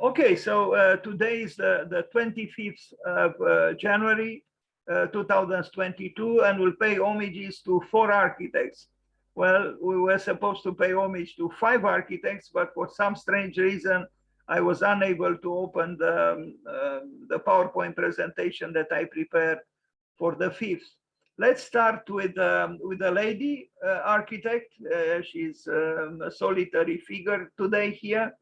Okay, so today is the 25th of January 2022, and we'll pay homages to 4 architects. Well, we were supposed to pay homage to 5 architects, but for some strange reason, I was unable to open the PowerPoint presentation that I prepared for the 5th. Let's start with a lady architect. She's a solitary figure today here.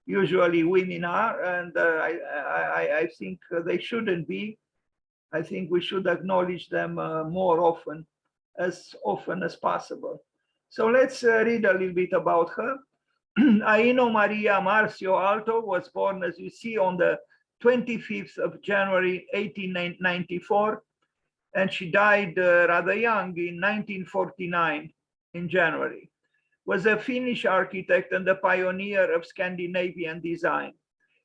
Usually women are, and I think they shouldn't be. I think we should acknowledge them more often as possible. So let's read a little bit about her. Aino Maria Marcio Aalto was born, as you see, on the 25th of January 1894, and she died rather young in 1949 in January. Was a Finnish architect and a pioneer of Scandinavian design.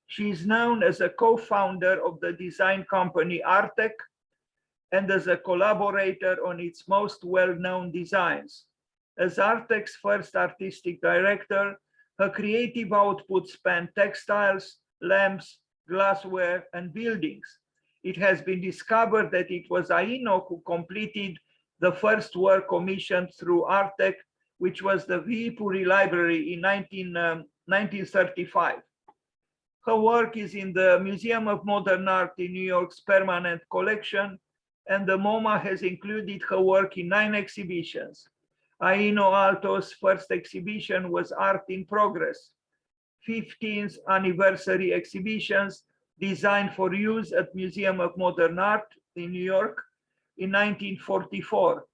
She is known as a co-founder of the design company Artec and as a collaborator on its most well-known designs. As Artec's first artistic director, her creative output spanned textiles, lamps, glassware, and buildings. It has been discovered that it was Aino who completed the first work commissioned through Artec, which was the Viipuri Library in 1935. Her work is in the Museum of Modern Art in New York's permanent collection, and the MoMA has included her work in 9 exhibitions. Aino Aalto's first exhibition was Art in Progress, 15th anniversary exhibitions designed for use at Museum of Modern Art in New York in 1944.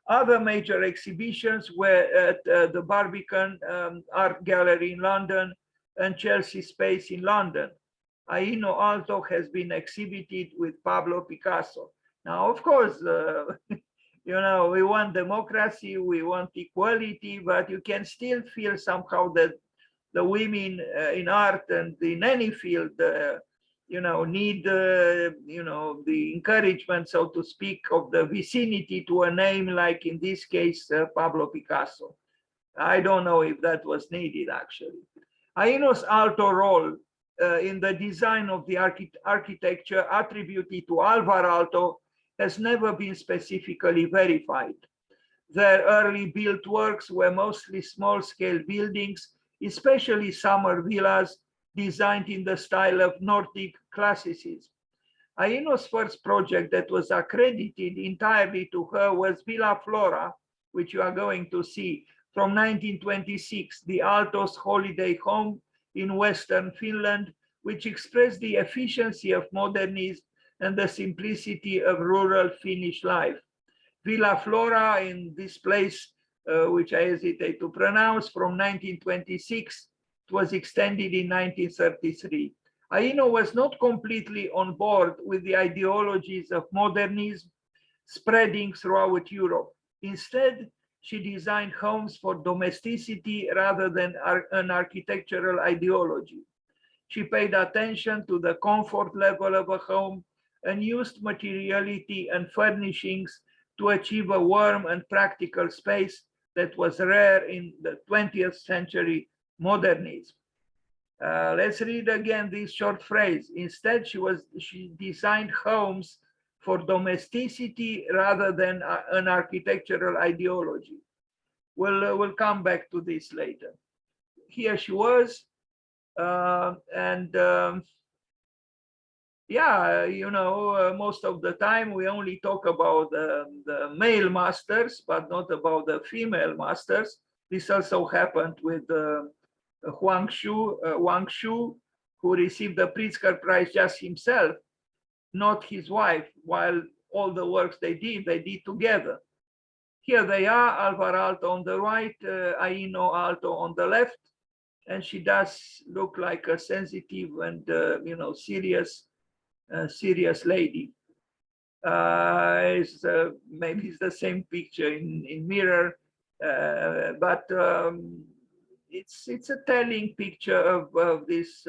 Other major exhibitions were at the Barbican Art Gallery in London and Chelsea Space in London. Aino Aalto has been exhibited with Pablo Picasso. Now, of course, you know, we want democracy, we want equality, but you can still feel somehow that the women in art and in any field, you know, need, you know, the encouragement, so to speak, of the vicinity to a name like, in this case, Pablo Picasso. I don't know if that was needed, actually. Aino's Aalto role in the design of the architecture attributed to Alvar Aalto has never been specifically verified. Their early built works were mostly small-scale buildings, especially summer villas designed in the style of Nordic classicism. Aino's first project that was accredited entirely to her was Villa Flora, which you are going to see, from 1926, the Aalto's holiday home in Western Finland, which expressed the efficiency of modernism and the simplicity of rural Finnish life. Villa Flora in this place, which I hesitate to pronounce, from 1926, it was extended in 1933. Aino was not completely on board with the ideologies of modernism spreading throughout Europe. Instead, she designed homes for domesticity rather than an architectural ideology. She paid attention to the comfort level of a home and used materiality and furnishings to achieve a warm and practical space that was rare in the 20th century modernism. Let's read again this short phrase. Instead, she designed homes for domesticity rather than an architectural ideology. We'll come back to this later. Here she was, yeah, you know, most of the time we only talk about the male masters, but not about the female masters. This also happened with Wang Shu, who received the Pritzker Prize just himself, not his wife, while all the works they did together. Here they are, Alvar Aalto on the right, Aino Aalto on the left, and she does look like a sensitive and you know, serious lady. Maybe it's the same picture in mirror, but it's a telling picture of this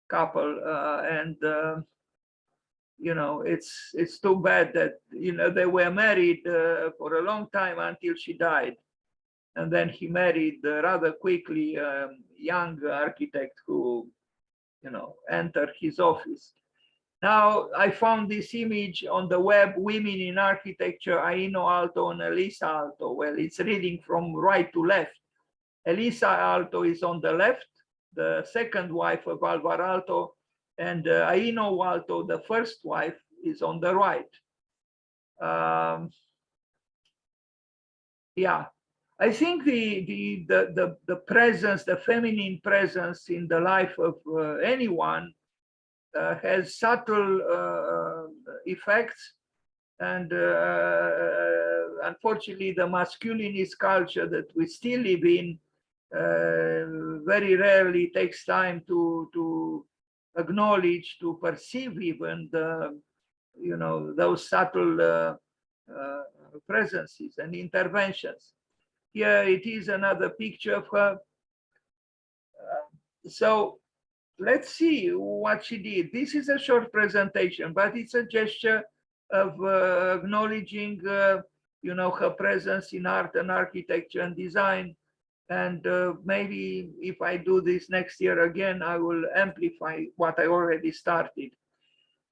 couple, and you know, it's too bad that, you know, they were married for a long time until she died, and then he married rather quickly a young architect who enter his office. Now, I found this image on the web, Women in Architecture, Aino Aalto and Elisa Aalto. Well, it's reading from right to left. Elisa Aalto is on the left, the second wife of Alvar Aalto, and Aino Aalto, the first wife, is on the right. Yeah, I think the presence, the feminine presence in the life of anyone has subtle effects, and unfortunately, the masculinist culture that we still live in very rarely takes time to acknowledge, to perceive even the, those subtle presences and interventions. Here it is another picture of her. So let's see what she did. This is a short presentation, but it's a gesture of acknowledging, her presence in art and architecture and design. And maybe if I do this next year again, I will amplify what I already started.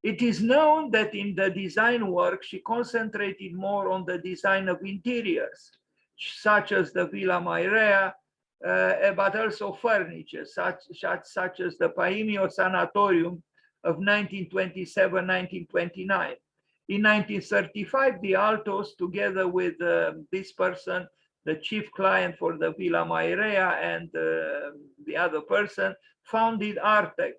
It is known that in the design work, she concentrated more on the design of interiors, such as the Villa Mairea, but also furniture, such as the Paimio Sanatorium of 1927-1929. In 1935, the Aaltos, together with this person, the chief client for the Villa Mairea, and the other person, founded Artec,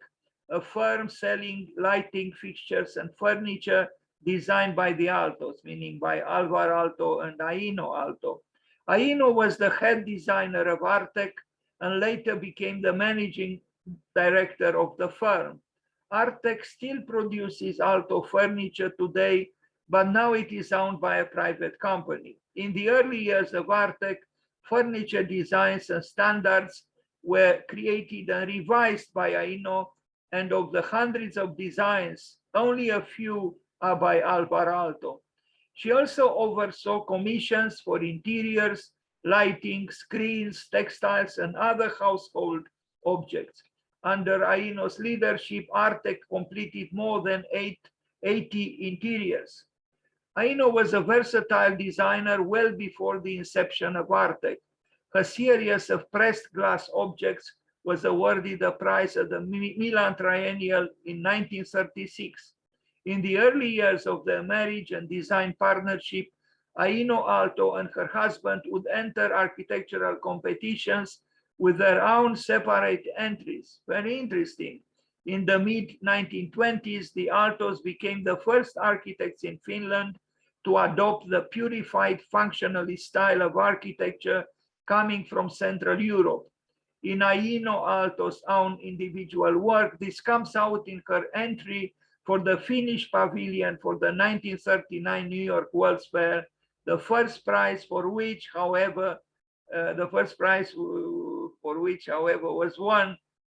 a firm selling lighting fixtures and furniture designed by the Aaltos, meaning by Alvar Aalto and Aino Aalto. Aino was the head designer of Artec and later became the managing director of the firm. Artec still produces Aalto furniture today, but now it is owned by a private company. In the early years of Artec, furniture designs and standards were created and revised by Aino, and of the hundreds of designs, only a few are by Alvar Aalto. She also oversaw commissions for interiors, lighting, screens, textiles, and other household objects. Under Aino's leadership, Artec completed more than 80 interiors. Aino was a versatile designer well before the inception of Artec. Her series of pressed glass objects was awarded a prize at the Milan Triennial in 1936. In the early years of their marriage and design partnership, Aino Aalto and her husband would enter architectural competitions with their own separate entries. Very interesting. In the mid-1920s, the Aaltos became the first architects in Finland to adopt the purified functionalist style of architecture coming from Central Europe. In Aino Aalto's own individual work, this comes out in her entry for the Finnish pavilion for the 1939 New York World's Fair, the first prize for which, however, was won.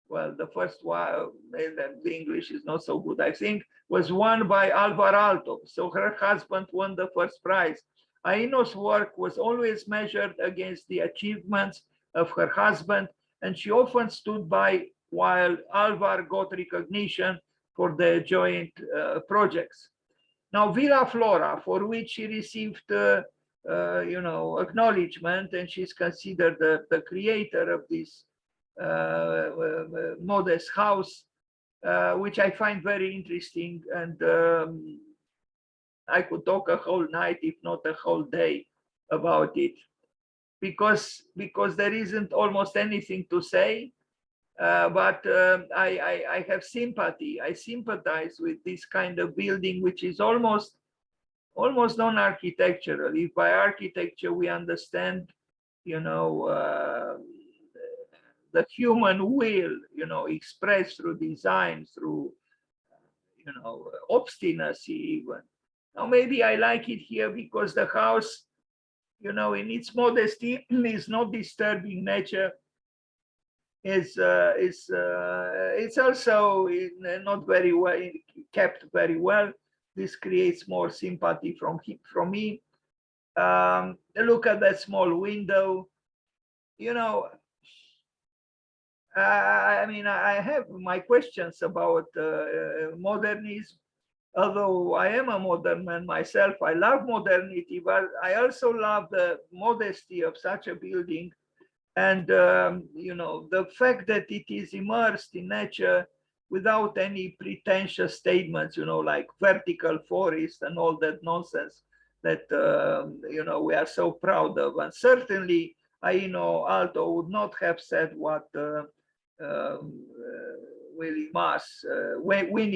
Well, the first one, the English is not so good, I think, was won by Alvar Aalto. So her husband won the first prize. Aino's work was always measured against the achievements of her husband, and she often stood by while Alvar got recognition for their joint projects. Now, Villa Flora, for which she received acknowledgement, and she's considered the creator of this modest house, which I find very interesting, and I could talk a whole night, if not a whole day, about it, because there isn't almost anything to say. But I have sympathy. I sympathize with this kind of building, which is almost non-architectural. If by architecture we understand, the human will, expressed through design, through, obstinacy even. Now, maybe I like it here because the house, in its modesty, is not disturbing nature. It's also not very well kept very well. This creates more sympathy from me. Look at that small window. I mean, I have my questions about modernism. Although I am a modern man myself, I love modernity, but I also love the modesty of such a building. And, you know, the fact that it is immersed in nature without any pretentious statements, you know, like vertical forest and all that nonsense that, you know, we are so proud of. And certainly, Aino Aalto would not have said what Winnie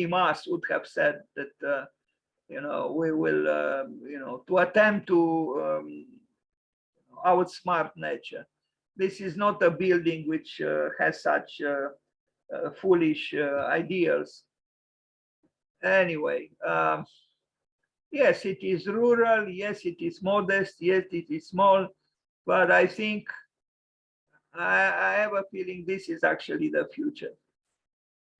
Maas would have said, that, you know, we will, you know, to attempt to outsmart nature. This is not a building which has such foolish ideals. Anyway, yes, it is rural. Yes, it is modest. Yes, it is small. But I think I have a feeling this is actually the future.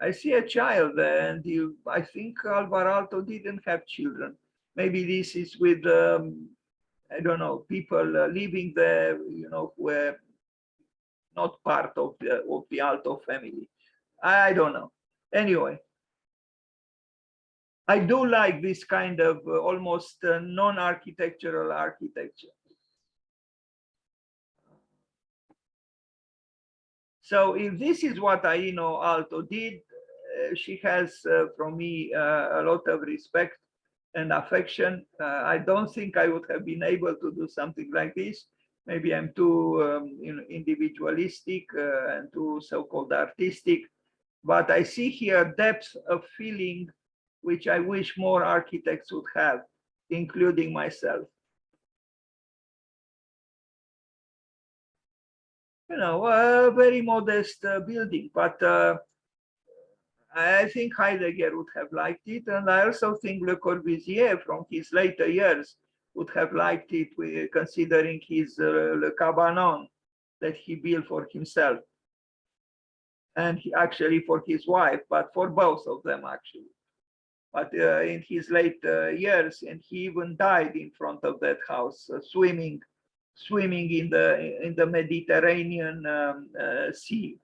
I see a child there, and I think Aalto didn't have children. Maybe this is with, I don't know, people living there, you know, who were not part of the Aalto family. I don't know. Anyway, I do like this kind of almost non-architectural architecture. So if this is what Aino Aalto did, she has from me a lot of respect and affection. I don't think I would have been able to do something like this. Maybe I'm too you know, individualistic and too so-called artistic, but I see here depth of feeling which I wish more architects would have, including myself. You know, a very modest building, but I think Heidegger would have liked it, and I also think Le Corbusier, from his later years, would have liked it, considering his Le Cabanon that he built for himself, and actually for his wife, but for both of them actually. But in his late years, and he even died in front of that house, swimming in the Mediterranean Sea.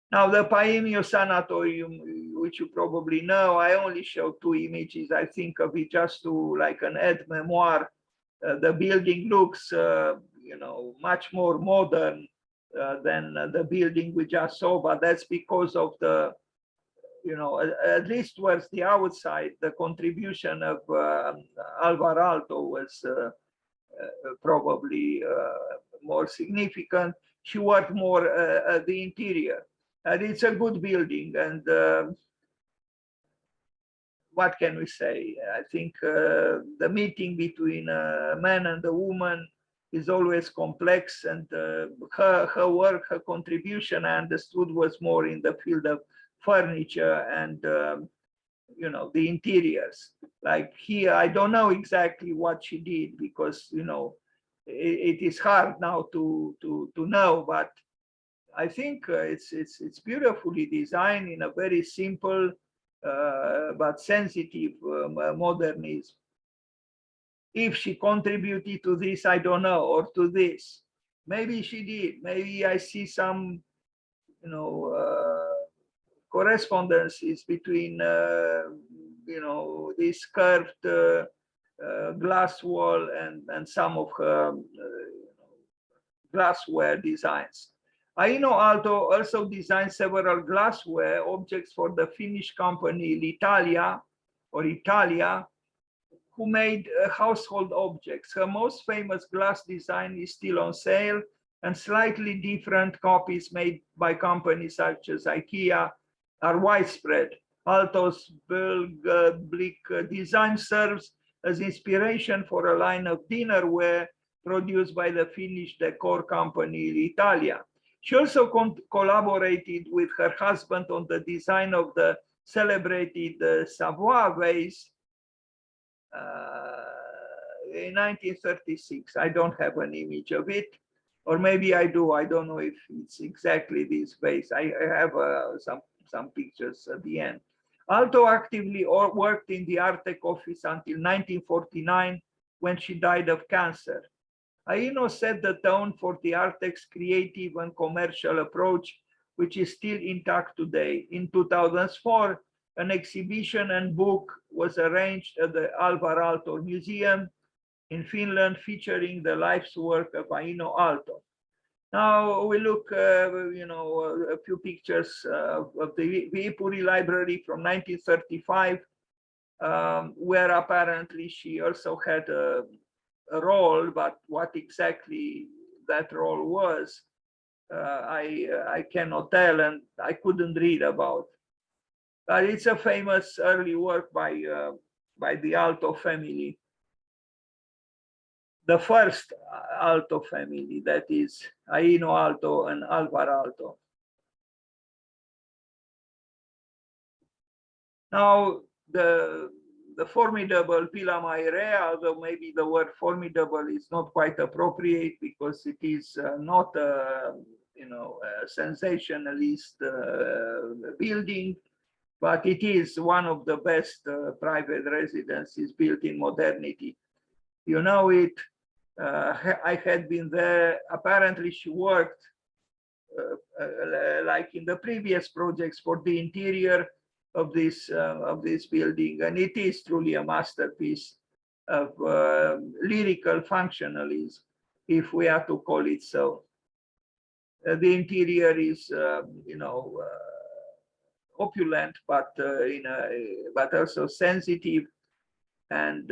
Now, the Paimio Sanatorium, which you probably know, I only show two images. I think of it just to like an aide-memoire. The building looks, you know, much more modern than the building we just saw, but that's because of the, you know, at least towards the outside, the contribution of Alvar Aalto was probably more significant. She worked more at the interior. And it's a good building, and what can we say? I think the meeting between a man and a woman is always complex, and her work, her contribution, I understood, was more in the field of furniture and you know, the interiors. Like here, I don't know exactly what she did, because, you know, it is hard now to know, but I think it's beautifully designed in a very simple but sensitive modernism. If she contributed to this, I don't know, or to this, maybe she did. Maybe I see some, you know, correspondences between, you know, this curved glass wall and some of her glassware designs. Aino Aalto also designed several glassware objects for the Finnish company L'Italia, or Italia, who made household objects. Her most famous glass design is still on sale, and slightly different copies made by companies such as IKEA are widespread. Aalto's Blick design serves as inspiration for a line of dinnerware produced by the Finnish decor company L'Italia. She also collaborated with her husband on the design of the celebrated Savoy vase in 1936. I don't have an image of it, or maybe I do. I don't know if it's exactly this vase. I have some pictures at the end. Aalto actively worked in the Artec office until 1949, when she died of cancer. Aino set the tone for the Artec's creative and commercial approach, which is still intact today. In 2004, an exhibition and book was arranged at the Aalto Museum in Finland, featuring the life's work of Aino Aalto. Now we look, a few pictures of the Viipuri Library from 1935, where apparently she also had a role, but what exactly that role was, I cannot tell, and I couldn't read about. But it's a famous early work by the Aalto family, the first Aalto family, that is Aino Aalto and Alvar Aalto. Now, the formidable Villa Mairea, although maybe the word formidable is not quite appropriate because it is not a, a sensationalist building, but it is one of the best private residences built in modernity. You know it. I had been there. Apparently, she worked like in the previous projects for the interior of this building, and it is truly a masterpiece of lyrical functionalism, if we are to call it so. The interior is, opulent, but but also sensitive, and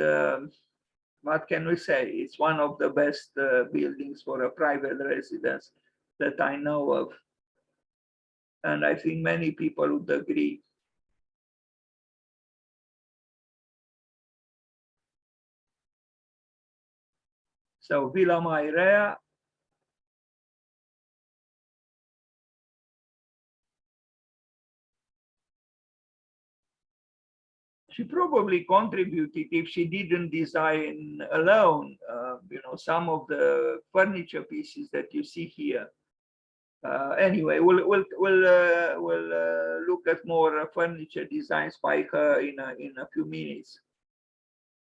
what can we say? It's one of the best buildings for a private residence that I know of, and I think many people would agree. So Villa Mairea. She probably contributed, if she didn't design alone, some of the furniture pieces that you see here. Anyway, we'll look at more furniture designs by her in a few minutes.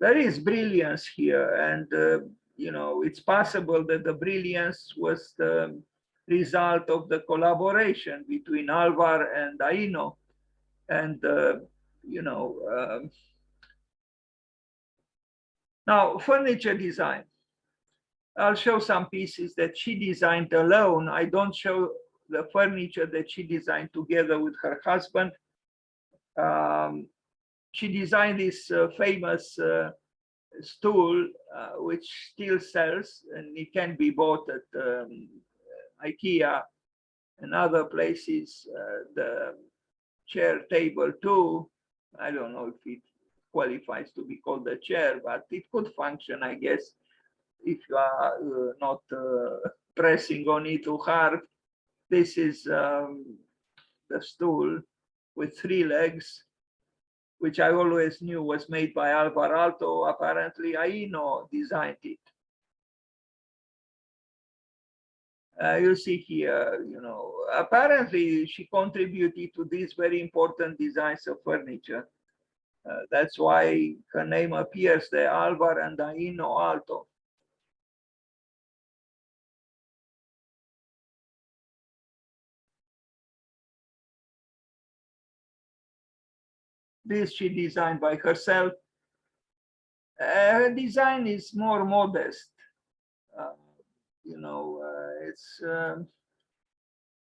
There is brilliance here, and it's possible that the brilliance was the result of the collaboration between Alvar and Aino, and now furniture design. I'll show some pieces that she designed alone. I don't show the furniture that she designed together with her husband. She designed this famous stool, which still sells, and it can be bought at IKEA and other places. The chair table too. I don't know if it qualifies to be called a chair, but it could function, I guess, if you are not pressing on it too hard. This is the stool with 3 legs, which I always knew was made by Alvar Aalto. Apparently, Aino designed it. You see here, apparently she contributed to these very important designs of furniture. That's why her name appears there, Alvar and Aino Aalto. This she designed by herself. Her design is more modest.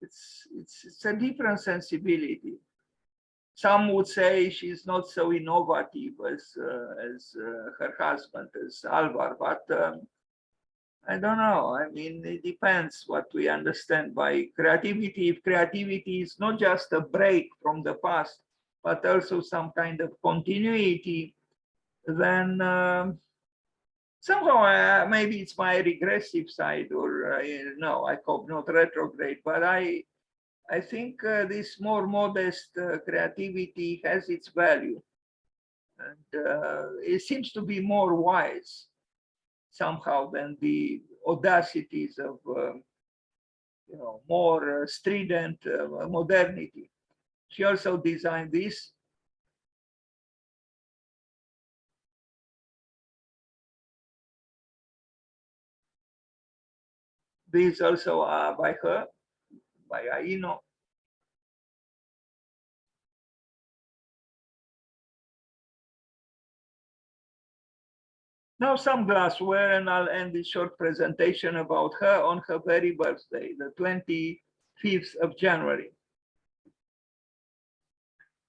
It's a different sensibility. Some would say she's not so innovative as her husband, as Alvar, but I don't know. I mean, it depends what we understand by creativity. If creativity is not just a break from the past, but also some kind of continuity, then somehow maybe it's my regressive side, or no, I hope not retrograde, but I think this more modest creativity has its value, and it seems to be more wise somehow than the audacities of more strident modernity. She also designed this. This also by her, by Aino. Now some glassware, and I'll end this short presentation about her on her very birthday, the 25th of January.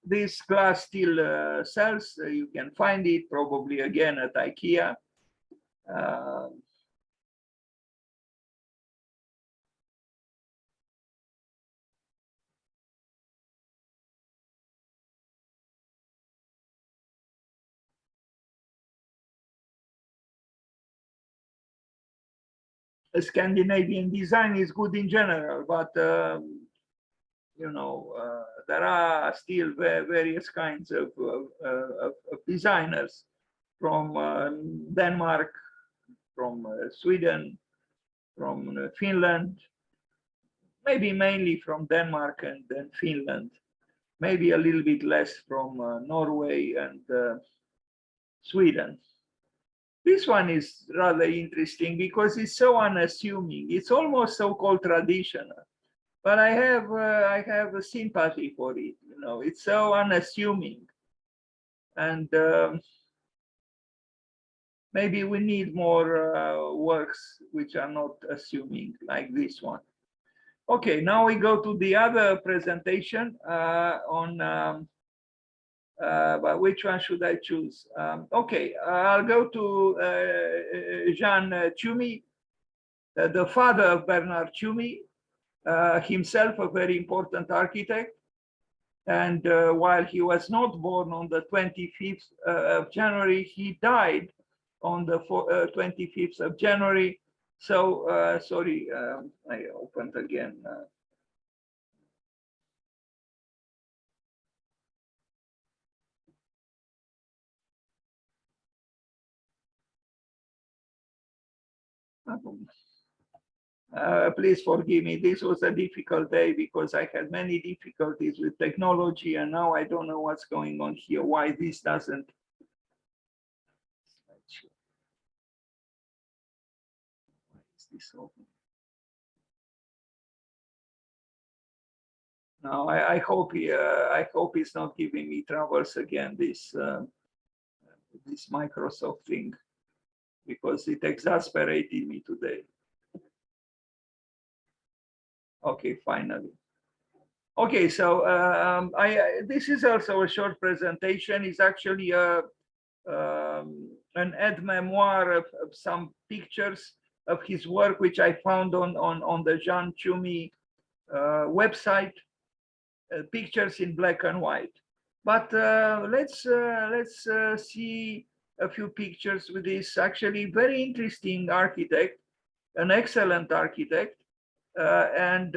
This glass still sells. You can find it probably again at IKEA. Scandinavian design is good in general, but you know, there are still various kinds of designers from Denmark, from Sweden, from Finland, maybe mainly from Denmark and then Finland, maybe a little bit less from Norway and Sweden. This one is rather interesting because it's so unassuming. It's almost so-called traditional, but I have a sympathy for it. You know, it's so unassuming, and maybe we need more works which are not assuming like this one. Okay, now we go to the other presentation on. But which one should I choose? Okay, I'll go to Jean Tschumi, the father of Bernard Tschumi, himself a very important architect. And while he was not born on the 25th of January, he died on the 25th of January. So, sorry, I opened again. Please forgive me. This was a difficult day because I had many difficulties with technology, and now I don't know what's going on here. Why this doesn't? Why is this open? No, I hope it's not giving me troubles again. This Microsoft thing, because it exasperated me today. Okay, finally. Okay, so this is also a short presentation. It's actually an aide-memoire of some pictures of his work, which I found on the Jean Tschumi website, pictures in black and white. But let's see a few pictures with this actually very interesting architect, an excellent architect, and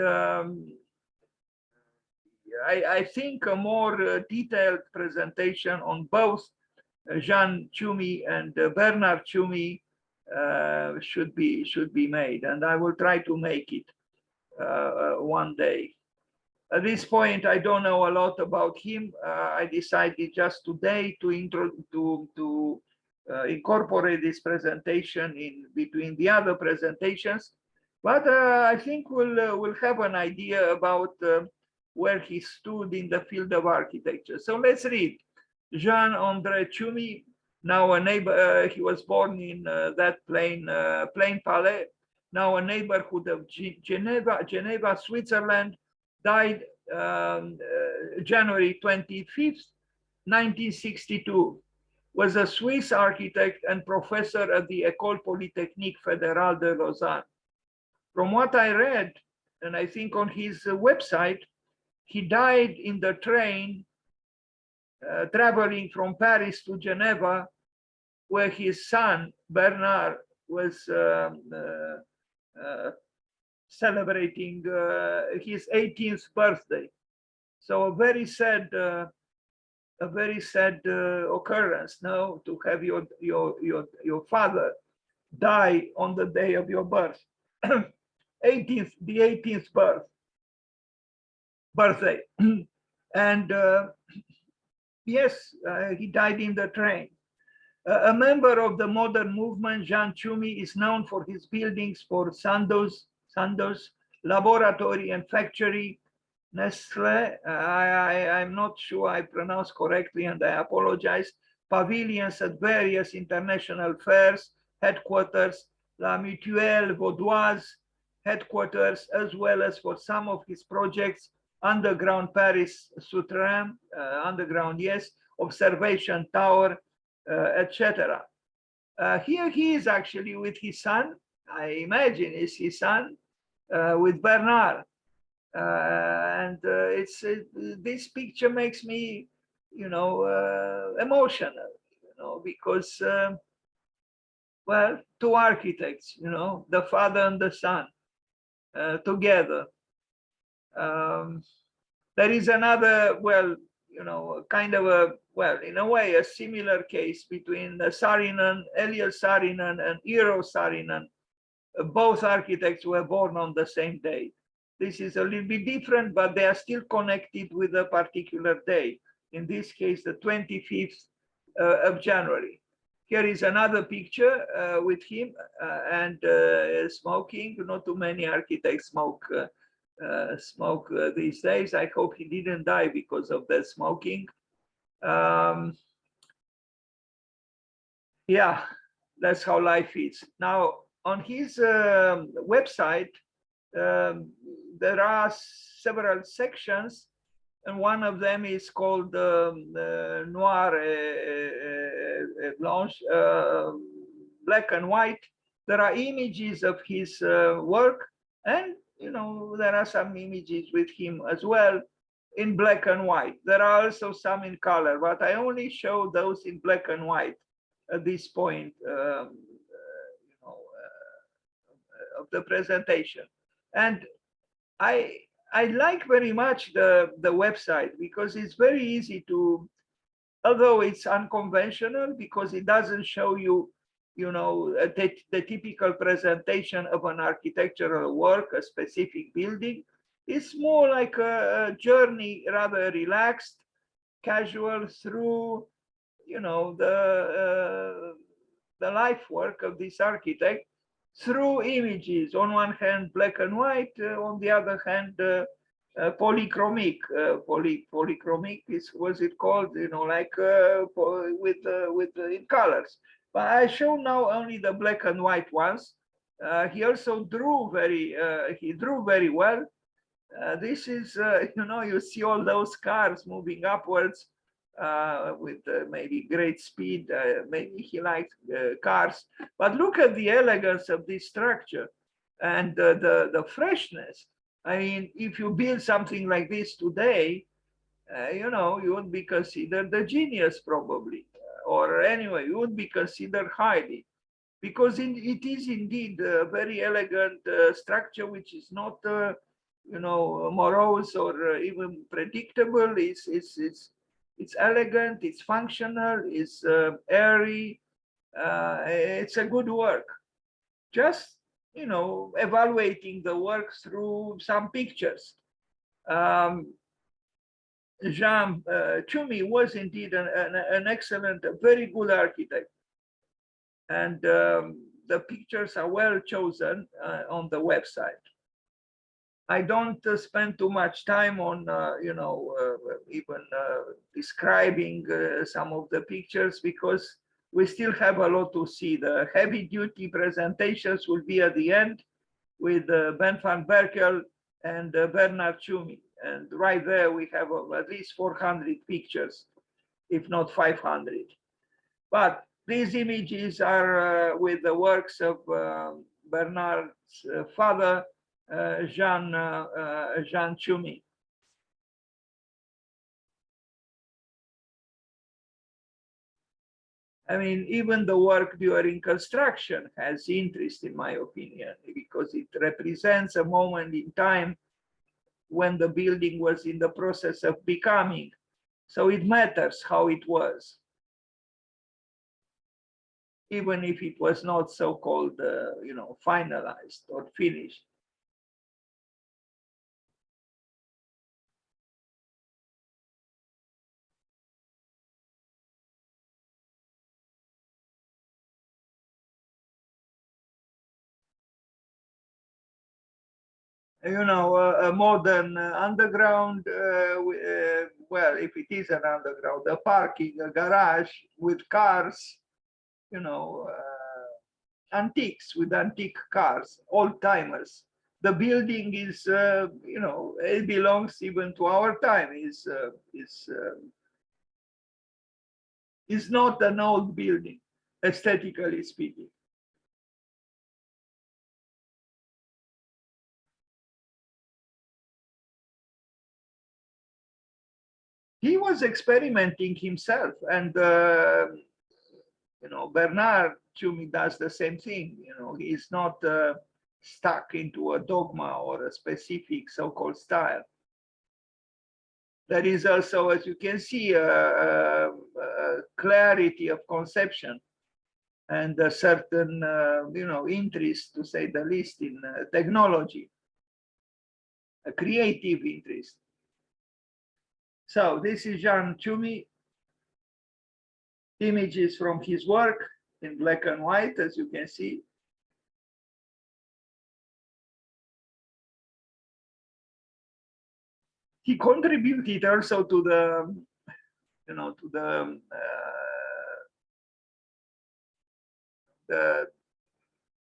I think a more detailed presentation on both Jean Tschumi and Bernard Tschumi should be made, and I will try to make it one day. At this point, I don't know a lot about him. I decided just today to incorporate this presentation in between the other presentations, but I think we'll have an idea about where he stood in the field of architecture. So let's read. Jean-André Tschumi, now a neighbor, he was born in that Plain Palais, now a neighborhood of Geneva, Switzerland, died January 25th, 1962, was a Swiss architect and professor at the École Polytechnique Fédérale de Lausanne. From what I read, and I think on his website, he died in the train traveling from Paris to Geneva, where his son, Bernard, was celebrating his 18th birthday. So a very sad occurrence now, to have your father die on the day of your birth. the 18th birthday. And yes, he died in the train. A member of the modern movement, Jean Tschumi is known for his buildings for Sandoz, Sanders, laboratory and factory, Nestle, I'm not sure I pronounced correctly and I apologize, pavilions at various international fairs, headquarters, La Mutuelle Vaudoise, headquarters, as well as for some of his projects, underground Paris Souterrain, underground, yes, observation tower, etc. Here he is actually with his son, I imagine is his son, with Bernard. And this picture makes me, emotional, because, well, two architects, the father and the son together. There is another, well, kind of a, well, in a way, a similar case between Saarinen, Elias Saarinen and Eero Saarinen. Both architects were born on the same day. This is a little bit different, but they are still connected with a particular day. In this case, the 25th of January. Here is another picture with him and smoking. Not too many architects smoke these days. I hope he didn't die because of the smoking. Yeah, that's how life is. Now, on his website, there are several sections, and one of them is called Noir Blanche, black and white. There are images of his work, and there are some images with him as well in black and white. There are also some in color, but I only show those in black and white at this point of the presentation. And I like very much the website because it's very easy to, although it's unconventional because it doesn't show you, the typical presentation of an architectural work, a specific building. It's more like a journey, rather relaxed, casual through, the life work of this architect through images. On one hand, black and white, on the other hand, polychromic. Polychromic is what's it called? Like with in colors. But I show now only the black and white ones. He also drew very well. This is, you see all those cars moving upwards with maybe great speed. Maybe he liked cars. But look at the elegance of this structure and the freshness. I mean, if you build something like this today, you would be considered a genius probably. Or anyway, you would be considered highly. Because it is indeed a very elegant structure, which is not morose or even predictable. It's elegant, it's functional, it's airy. It's a good work. Just evaluating the work through some pictures. Jean Tschumi was indeed an excellent, a very good architect, and the pictures are well chosen on the website. I don't spend too much time on, even describing some of the pictures because we still have a lot to see. The heavy duty presentations will be at the end with Ben van Berkel and Bernard Tschumi. And right there we have at least 400 pictures, if not 500. But these images are with the works of Bernard's father, Jean Tschumi. I mean, even the work during construction has interest, in my opinion, because it represents a moment in time when the building was in the process of becoming. So it matters how it was, even if it was not so-called, finalized or finished. you know, a modern underground, well, if it is an underground, a parking, a garage with cars, you know, antiques with antique cars, old timers. The building is, you know, it belongs even to our time. Is not an old building, aesthetically speaking. He was experimenting himself, and you know, Bernard Tschumi does the same thing. You know, he's not stuck into a dogma or a specific so-called style. There is also, as you can see, a clarity of conception and a certain, you know, interest, to say the least, in technology, a creative interest. So this is Jean Tschumi, images from his work in black and white, as you can see. He contributed also to the, you know, to the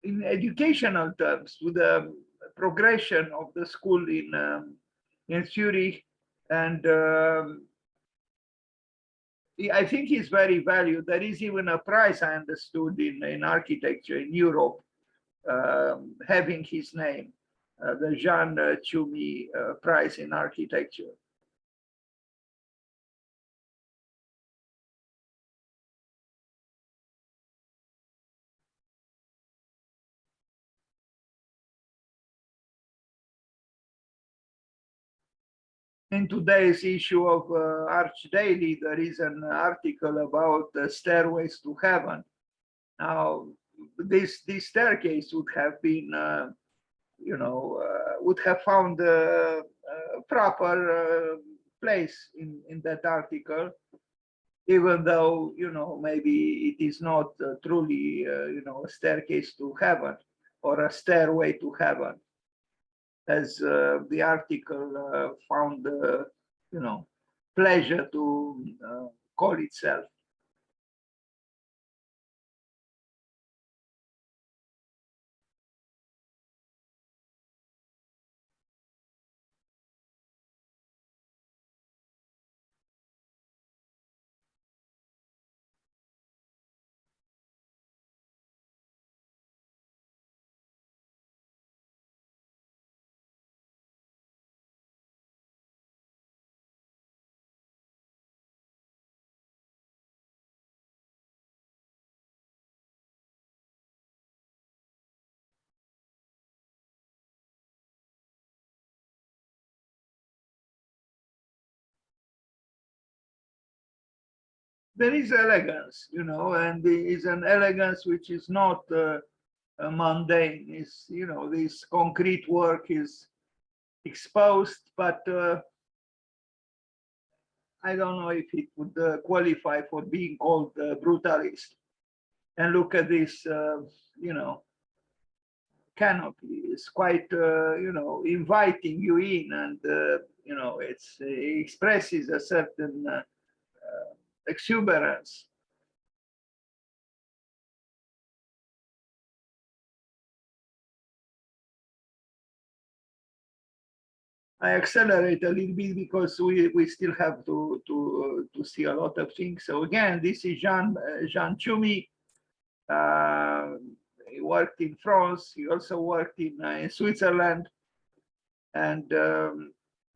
in educational terms, to the progression of the school in Zurich, and I think he's very valued. There is even a prize, I understood, in architecture in Europe, having his name, the Jean Tschumi Prize in Architecture. In today's issue of Arch Daily, there is an article about stairways to heaven. Now, this staircase would have been, you know, would have found a proper place in that article, even though, you know, maybe it is not truly, you know, a staircase to heaven or a stairway to heaven, as the article found, you know, pleasure to call itself. There is elegance, you know, and there is an elegance which is not mundane. Is, you know, this concrete work is exposed, but I don't know if it would qualify for being called brutalist. And look at this, you know, canopy is quite, you know, inviting you in, and you know, it expresses a certain exuberance. I accelerate a little bit because we still have to see a lot of things. So again, this is Jean Tschumi. He worked in France. He also worked in Switzerland, and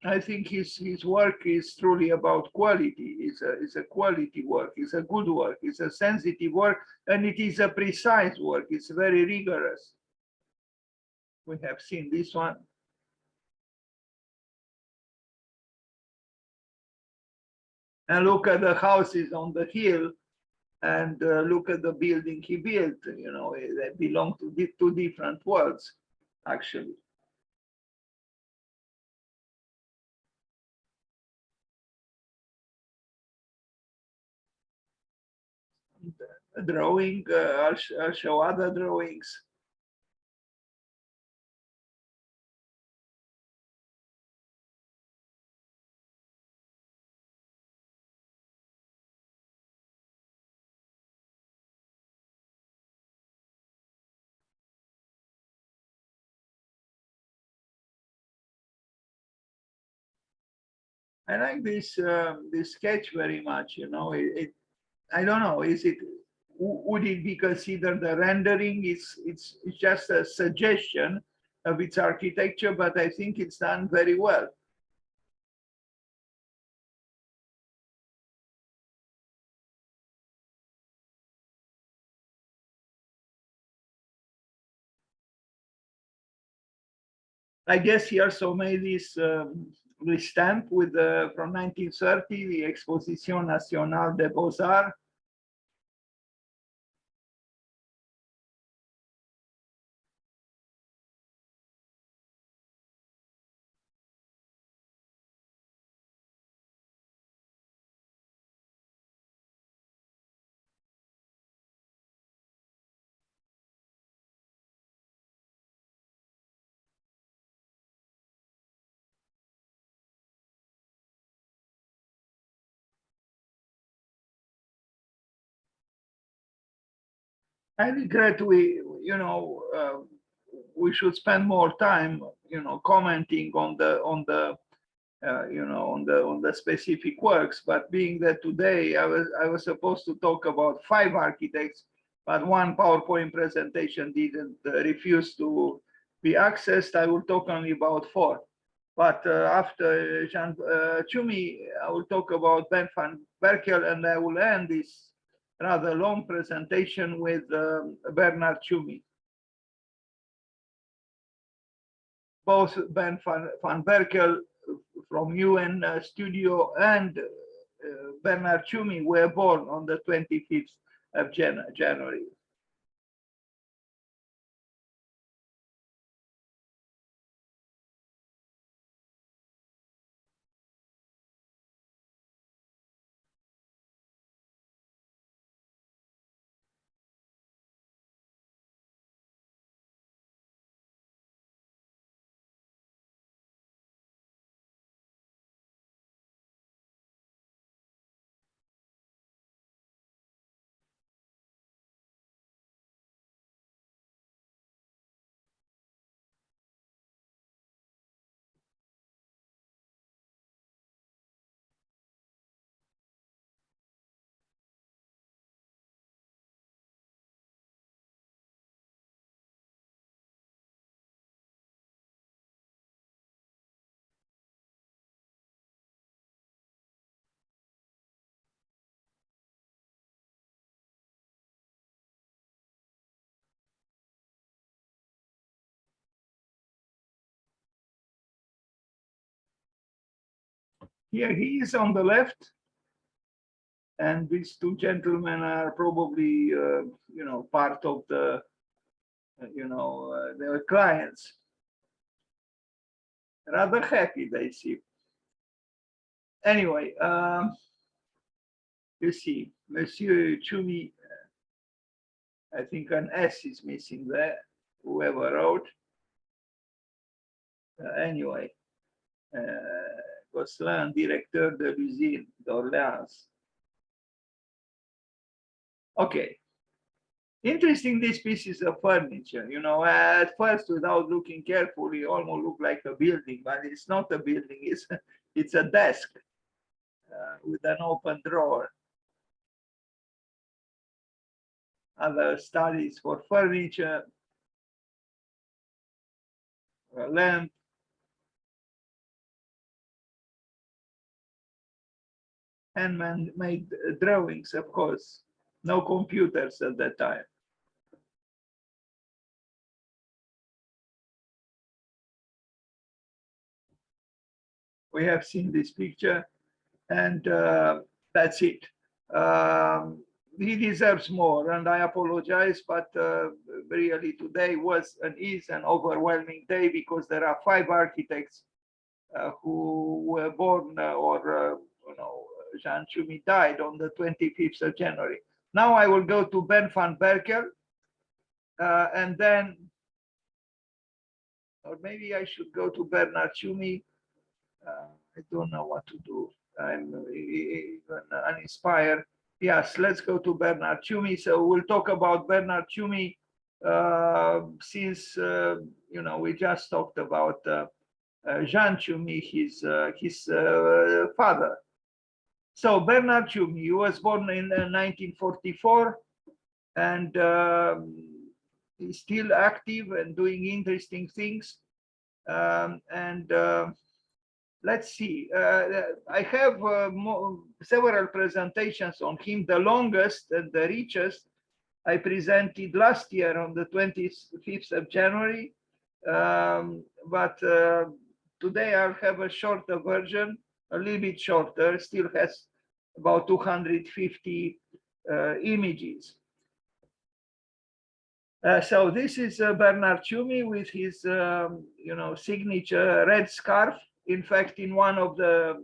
I think his work is truly about quality. It's a quality work. It's a good work. It's a sensitive work, and it is a precise work. It's very rigorous. We have seen this one. And look at the houses on the hill, and look at the building he built. You know, they belong to two different worlds, actually. A drawing, I'll show other drawings. I like this sketch very much. You know, I don't know. Is it, would it be considered a rendering? It's just a suggestion of its architecture, but I think it's done very well. I guess he also made this stamp with from 1930, the Exposition Nationale des Beaux-Arts. I regret we should spend more time, commenting on the on the specific works. But being that today I was supposed to talk about 5 architects, but one PowerPoint presentation didn't refuse to be accessed, I will talk only about 4. But after Jean Tschumi, I will talk about Ben van Berkel, and I will end this rather long presentation with Bernard Tschumi. Both Ben van Berkel from UN studio and Bernard Tschumi were born on the 25th of January. Here he is on the left, and these 2 gentlemen are probably, part of the, their clients. Rather happy, they seem. Anyway, you see, Monsieur Tschumi, I think an S is missing there, whoever wrote. Anyway, Gosselin, directeur de l'usine d'Orléans. Okay. Interesting, these pieces of furniture. At first, without looking carefully, almost look like a building, but it's not a building. It's a desk with an open drawer. Other studies for furniture, a lamp, handmade drawings, of course. No computers at that time. We have seen this picture, and that's it. He deserves more, and I apologize, but really today is an overwhelming day, because there are 5 architects who were born Jean Tschumi died on the 25th of January. Now I will go to Ben van Berkel, and then, or maybe I should go to Bernard Tschumi. I don't know what to do. I'm even uninspired. Yes, let's go to Bernard Tschumi. So we'll talk about Bernard Tschumi since we just talked about Jean Tschumi, his father. So Bernard Tschumi, he was born in 1944, and he's still active and doing interesting things. Let's see, I have several presentations on him. The longest and the richest I presented last year on the 25th of January. But today I'll have a shorter version, a little bit shorter, still has about 250 images. So this is Bernard Tschumi with his, signature red scarf. In fact, in one of the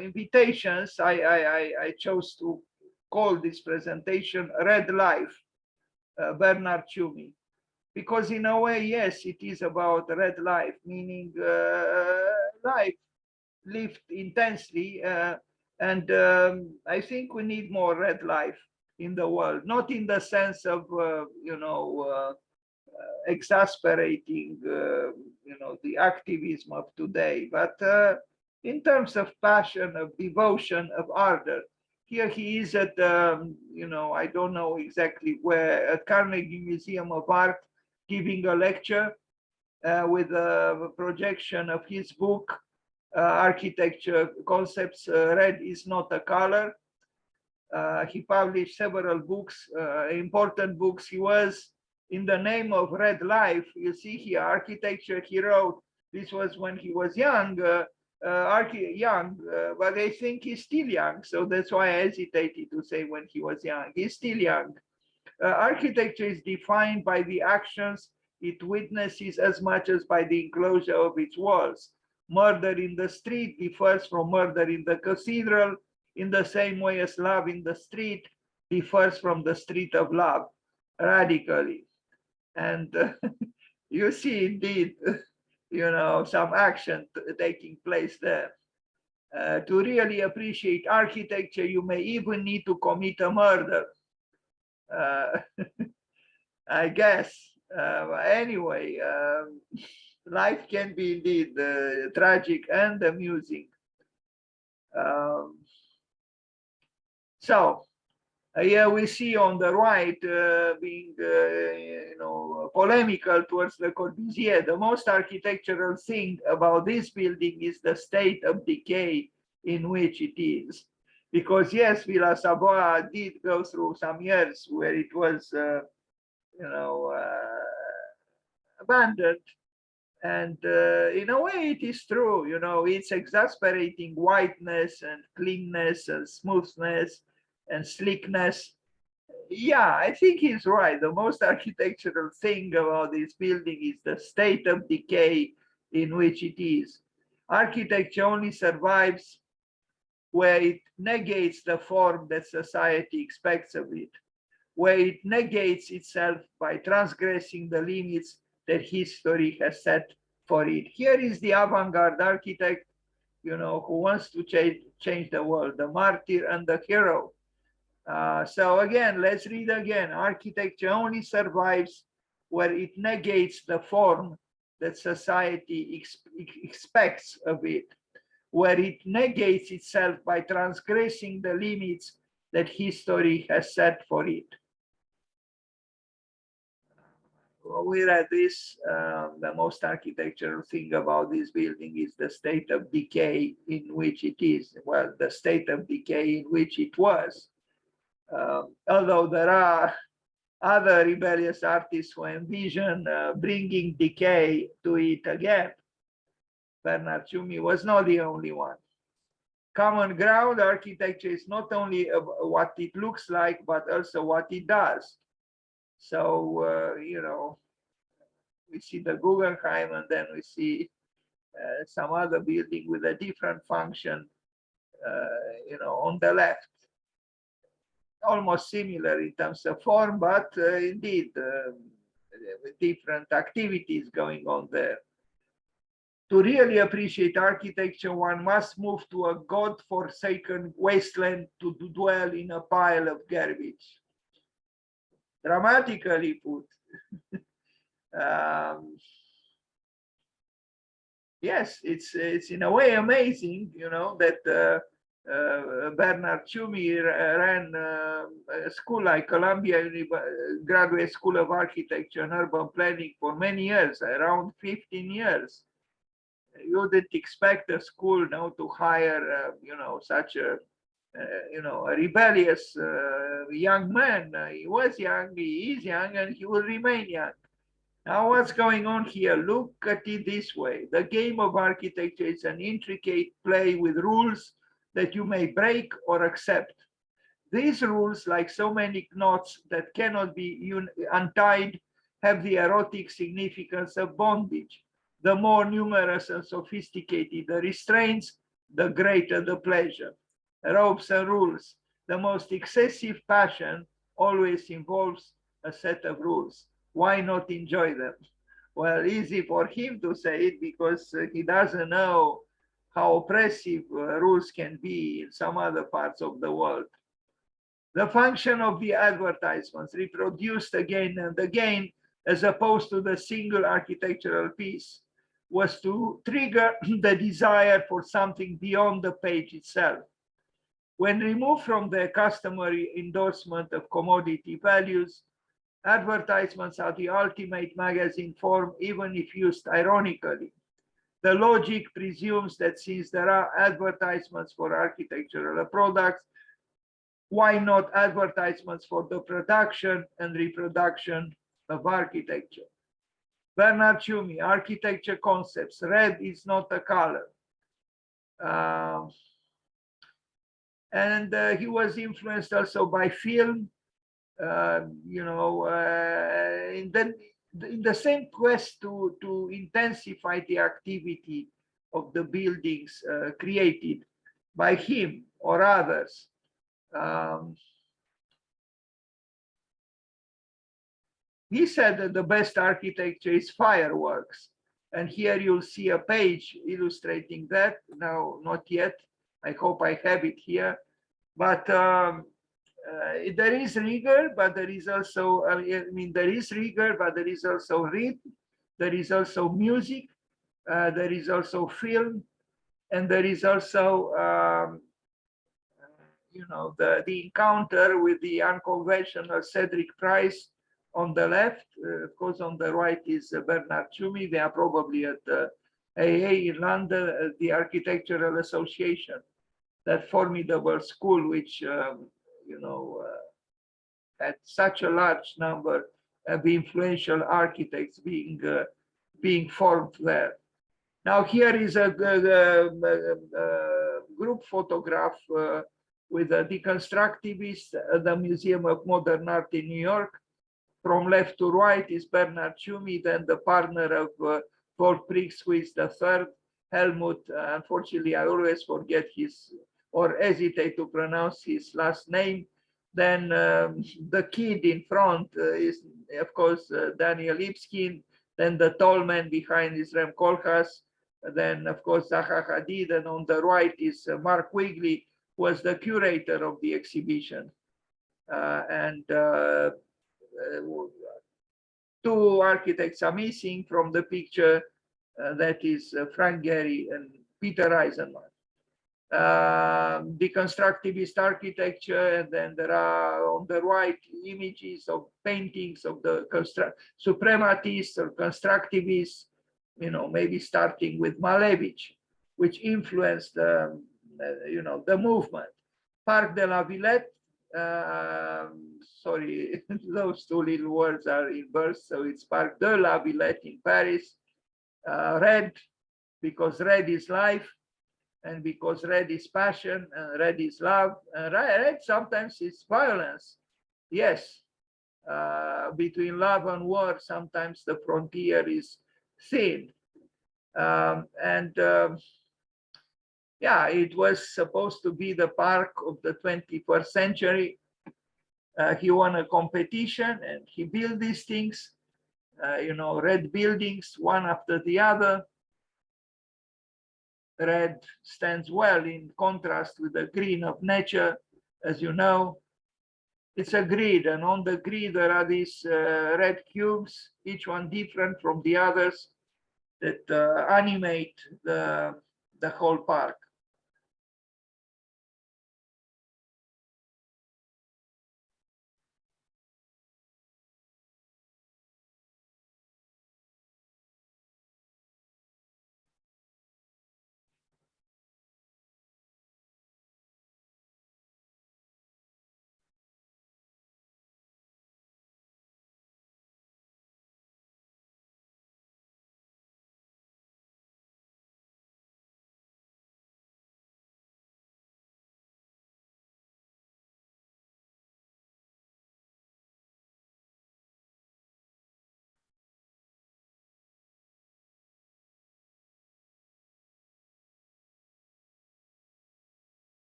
invitations, I chose to call this presentation "Red Life," Bernard Tschumi, because in a way, yes, it is about red life, meaning life lived intensely, and I think we need more red life in the world, not in the sense of exasperating the activism of today, but in terms of passion, of devotion, of ardor. Here he is at I don't know exactly where, at Carnegie Museum of Art, giving a lecture with a projection of his book, Architecture Concepts, Red is Not a Color. He published several books, important books. He was in the name of red life. You see here, architecture he wrote. This was when he was young, but I think he's still young. So that's why I hesitated to say when he was young. He's still young. Architecture is defined by the actions it witnesses as much as by the enclosure of its walls. Murder in the street differs from murder in the cathedral, in the same way as love in the street differs from the street of love, radically. And you see indeed, some action taking place there. To really appreciate architecture, you may even need to commit a murder. I guess. Anyway, life can be indeed tragic and amusing. So here we see on the right being, polemical towards Le Corbusier. The most architectural thing about this building is the state of decay in which it is. Because yes, Villa Savoie did go through some years where it was, abandoned. And in a way, it is true, it's exasperating whiteness and cleanness and smoothness and slickness. Yeah, I think he's right. The most architectural thing about this building is the state of decay in which it is. Architecture only survives where it negates the form that society expects of it, where it negates itself by transgressing the limits that history has set for it. Here is the avant-garde architect, who wants to change the world, the martyr and the hero. So again, let's read again. Architecture only survives where it negates the form that society expects of it, where it negates itself by transgressing the limits that history has set for it. We read this, the most architectural thing about this building is the state of decay in which it is. Well, the state of decay in which it was. Although there are other rebellious artists who envision bringing decay to it again. Bernard Tschumi was not the only one. Common ground architecture is not only what it looks like, but also what it does. So, we see the Guggenheim, and then we see some other building with a different function, on the left. Almost similar in terms of form, but indeed, different activities going on there. To really appreciate architecture, one must move to a God-forsaken wasteland to dwell in a pile of garbage. Dramatically put. yes, it's in a way amazing, that Bernard Tschumi ran a school like Columbia Graduate School of Architecture and Urban Planning for many years, around 15 years. You wouldn't expect a school now to hire, such a rebellious young man. He was young, he is young, and he will remain young. Now, what's going on here? Look at it this way. The game of architecture is an intricate play with rules that you may break or accept. These rules, like so many knots that cannot be untied, have the erotic significance of bondage. The more numerous and sophisticated the restraints, the greater the pleasure. Ropes and rules. The most excessive passion always involves a set of rules. Why not enjoy them? Well, easy for him to say it because he doesn't know how oppressive rules can be in some other parts of the world. The function of the advertisements, reproduced again and again, as opposed to the single architectural piece, was to trigger the desire for something beyond the page itself. When removed from the customary endorsement of commodity values, advertisements are the ultimate magazine form, even if used ironically. The logic presumes that since there are advertisements for architectural products, why not advertisements for the production and reproduction of architecture? Bernard Tschumi, Architecture Concepts. Red is not a color. And he was influenced also by film, in the same quest to intensify the activity of the buildings created by him or others. He said that the best architecture is fireworks. And here you'll see a page illustrating that. Now, not yet. I hope I have it here. But there is rigor, but there is also, there is rigor, but there is also rhythm. There is also music. There is also film. And there is also, the encounter with the unconventional Cedric Price on the left. Of course, on the right is Bernard Tschumi. They are probably at the AA in London, the Architectural Association, that formidable school which, had such a large number of influential architects being formed there. Now here is a group photograph with a deconstructivist at the Museum of Modern Art in New York. From left to right is Bernard Tschumi, then the partner of Wolf-Prix, who is the third, Helmut. Unfortunately, I always forget his, or hesitate to pronounce his last name. Then the kid in front is, of course, Daniel Lipskin. Then the tall man behind is Rem Koolhaas. Then, of course, Zaha Hadid. And on the right is Mark Wigley, who was the curator of the exhibition. Two architects are missing from the picture. That is Frank Gehry and Peter Eisenman. Deconstructivist architecture, and then there are on the right images of paintings of the suprematists or constructivists, maybe starting with Malevich, which influenced the movement. Parc de la Villette, sorry, those two little words are inverse, so it's Parc de la Villette in Paris. Red, because red is life, and because red is passion, and red is love, and red sometimes is violence. Yes, between love and war, sometimes the frontier is thin. Yeah, it was supposed to be the park of the 21st century. He won a competition and he built these things, red buildings, one after the other. Red stands well in contrast with the green of nature, as you know. It's a grid, and on the grid there are these red cubes, each one different from the others. that animate the whole park.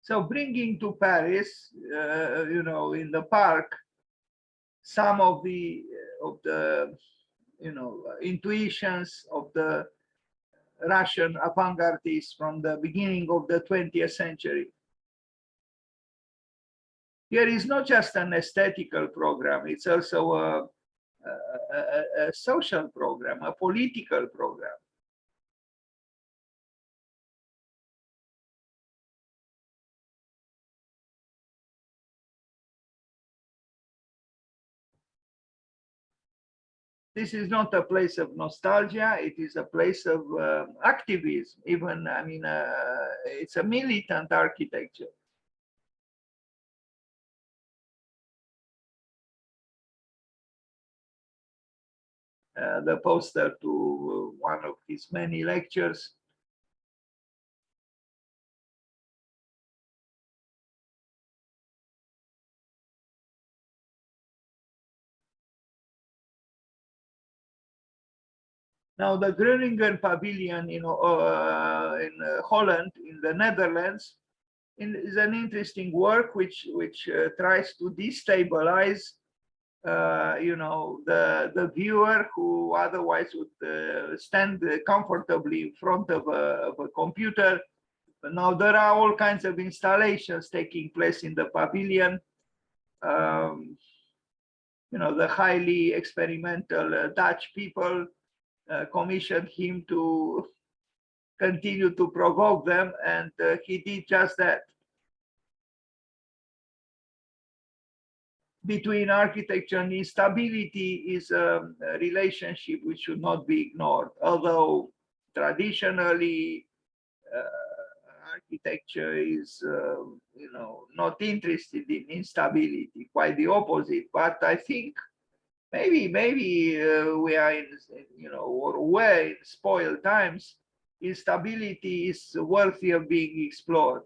So bringing to Paris, in the park, some of the intuitions of the Russian avant-gardists from the beginning of the 20th century. Here is not just an aesthetical program; it's also a social program, a political program. This is not a place of nostalgia. It is a place of activism. Even, I mean, it's a militant architecture. The poster to one of his many lectures. Now, the Groningen Pavilion, in Holland, in the Netherlands, is an interesting work which tries to destabilize, the viewer who otherwise would stand comfortably in front of a computer. But now there are all kinds of installations taking place in the pavilion. The highly experimental Dutch people commissioned him to continue to provoke them, and he did just that. Between architecture and instability is a relationship which should not be ignored, although traditionally architecture is not interested in instability, quite the opposite. But I think maybe we are in, or were in spoiled times. Instability is worthy of being explored,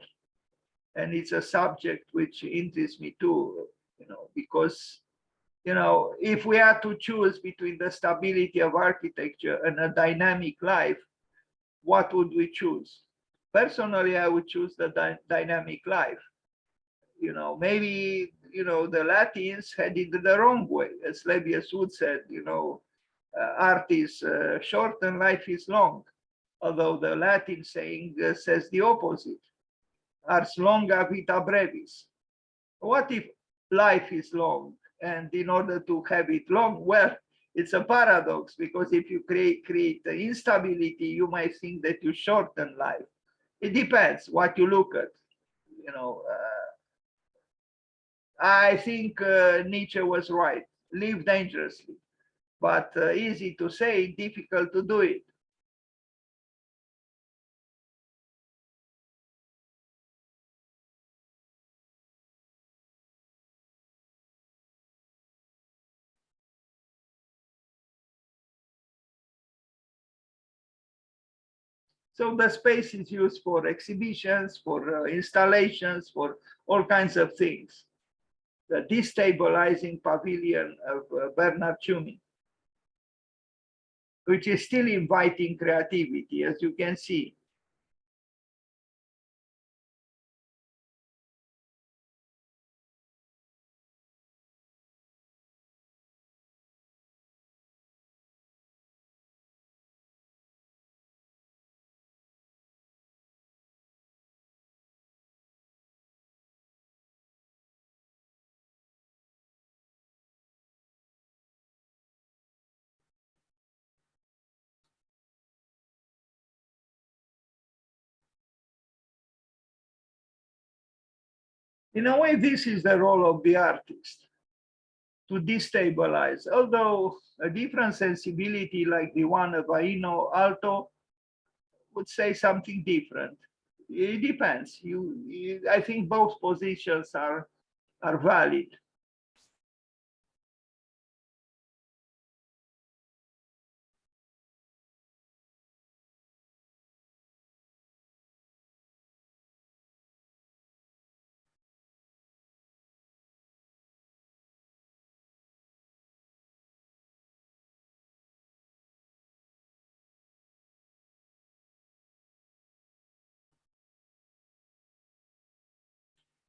and it's a subject which interests me too, because if we are to choose between the stability of architecture and a dynamic life, what would we choose? Personally, I would choose the dynamic life. Maybe the Latins had it the wrong way, as Lebbeus would said. Art is short and life is long, although the Latin saying says the opposite. Ars longa vita brevis. What if life is long, and in order to have it long, well, it's a paradox, because if you create instability, you might think that you shorten life. It depends what you look at. I think Nietzsche was right. Live dangerously, but easy to say, difficult to do it. So the space is used for exhibitions, for installations, for all kinds of things. The destabilizing pavilion of Bernard Tschumi, which is still inviting creativity, as you can see. In a way, this is the role of the artist, to destabilize. Although a different sensibility like the one of Aino Aalto would say something different. It depends. I think both positions are valid.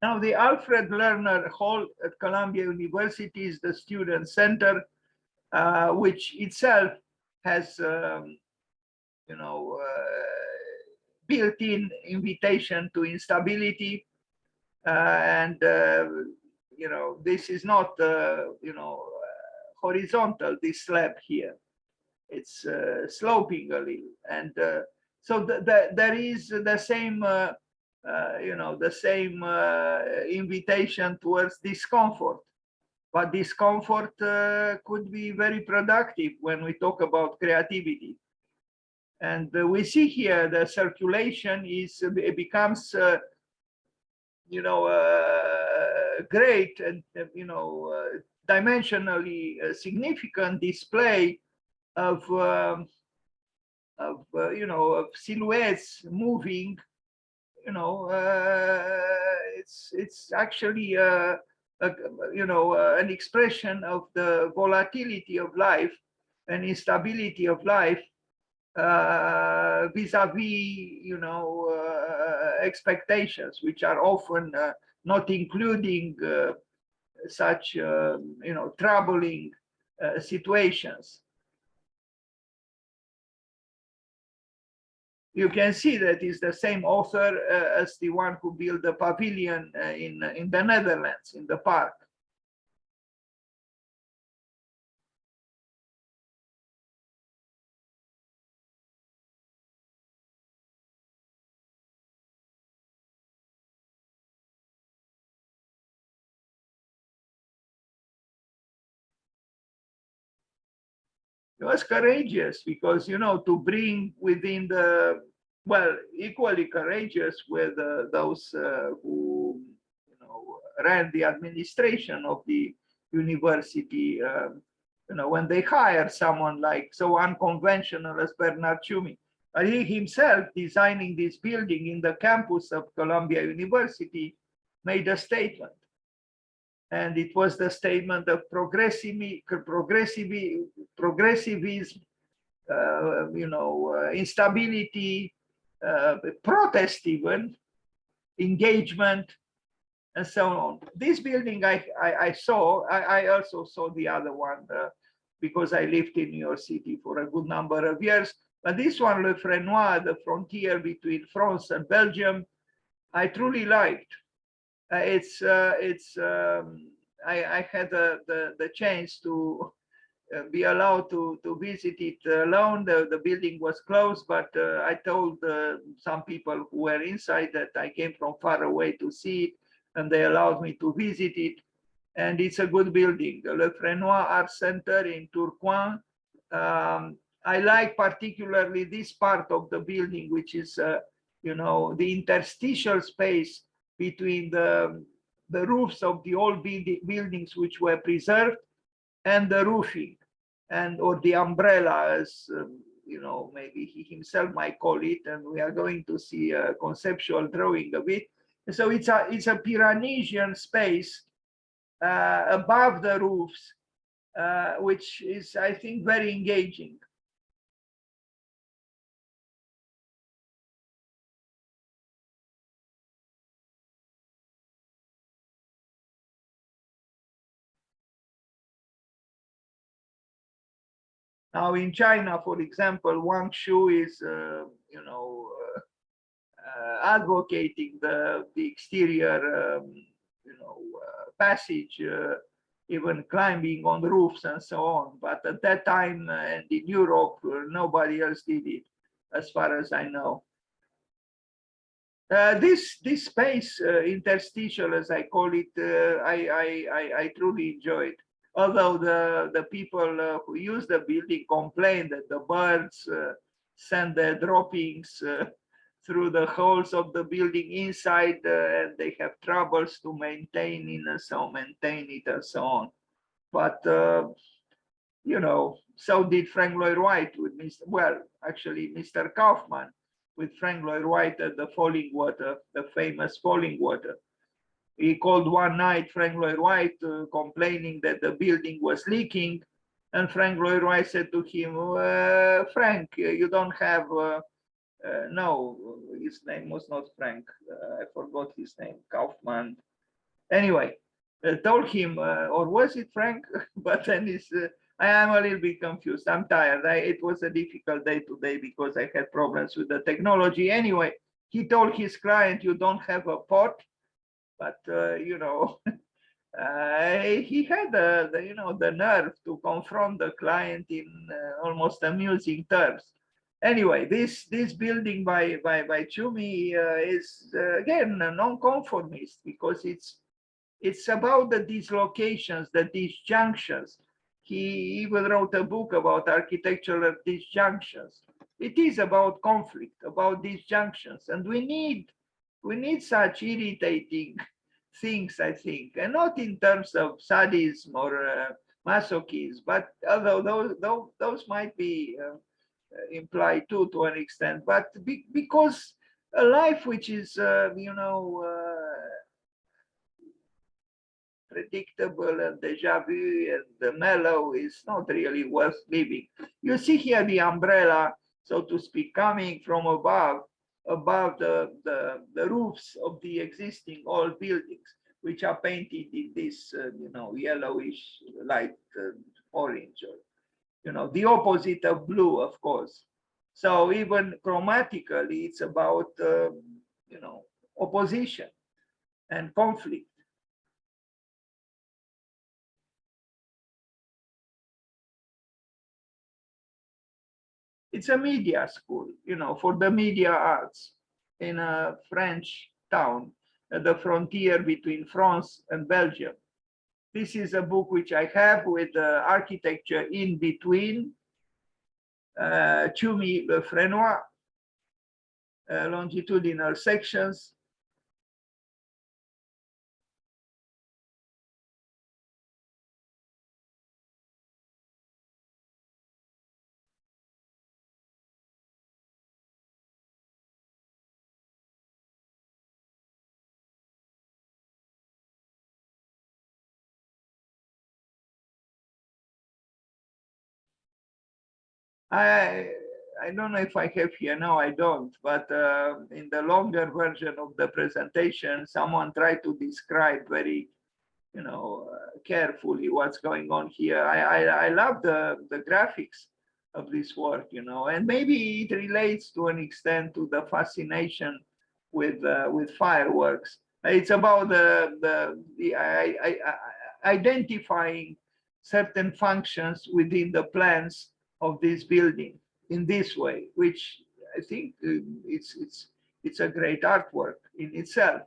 Now, the Alfred Lerner Hall at Columbia University is the student center, which itself has, built-in invitation to instability, and this is not, horizontal. This slab here, it's sloping a little, and so there is the same. The same invitation towards discomfort. But discomfort could be very productive when we talk about creativity. And we see here the circulation it becomes, great and, dimensionally significant display of, of silhouettes moving. It's actually an expression of the volatility of life and instability of life vis-a-vis, expectations, which are often not including such, troubling situations. You can see that is the same author as the one who built the pavilion in the Netherlands, in the park. He was courageous because, to bring within the, well, equally courageous with those who, ran the administration of the university, when they hire someone like so unconventional as Bernard Tschumi. He himself, designing this building in the campus of Columbia University, made a statement. And it was the statement of progressivism, instability, protest even, engagement, and so on. This building I saw, I also saw the other one because I lived in New York City for a good number of years. But this one, Le Fresnoy, the frontier between France and Belgium, I truly liked. I had the chance to be allowed to visit it alone. The building was closed, but I told some people who were inside that I came from far away to see it, and they allowed me to visit it. And it's a good building, Le Fresnoy Art Center in Tourcoing. I like particularly this part of the building, which is, the interstitial space between the roofs of the old buildings which were preserved and the roofing, and or the umbrella, as maybe he himself might call it, and we are going to see a conceptual drawing of it. So it's a Pyrenean space above the roofs, which is, I think, very engaging. Now in China, for example, Wang Shu is, advocating the exterior, passage, even climbing on roofs and so on. But at that time, and in Europe, nobody else did it, as far as I know. This space, interstitial, as I call it, I truly enjoyed. Although the people who use the building complain that the birds send their droppings through the holes of the building inside, and they have troubles to maintain it and so on. But you know, so did Frank Lloyd Wright with Mr. Kaufman with Frank Lloyd Wright at the Falling Water, the famous Falling Water. He called one night Frank Lloyd Wright complaining that the building was leaking. And Frank Lloyd Wright said to him, Frank, you don't have, no, his name was not Frank. I forgot his name, Kaufman. Anyway, told him, or was it Frank? But then I am a little bit confused. I'm tired. It was a difficult day today because I had problems with the technology. Anyway, he told his client, you don't have a pot, but you know, he had the nerve to confront the client in almost amusing terms. Anyway, this building by Tschumi is again a non-conformist because it's about the dislocations, the disjunctions. He even wrote a book about architectural disjunctions. It is about conflict, about disjunctions, and we need such irritating things, I think, and not in terms of sadism or masochism, but although those might be implied too to an extent, but because a life which is, predictable and deja vu and mellow is not really worth living. You see here the umbrella, so to speak, coming from above the roofs of the existing old buildings, which are painted in this, yellowish light orange, or, the opposite of blue, of course. So even chromatically, it's about, opposition and conflict. It's a media school, for the media arts in a French town at the frontier between France and Belgium. This is a book which I have with architecture in between, Tschumi Le Fresnois, longitudinal sections. I don't know if I have here, no, I don't, but in the longer version of the presentation, someone tried to describe very, carefully what's going on here. I love the graphics of this work, and maybe it relates to an extent to the fascination with fireworks. It's about identifying certain functions within the plans of this building in this way, which I think it's a great artwork in itself.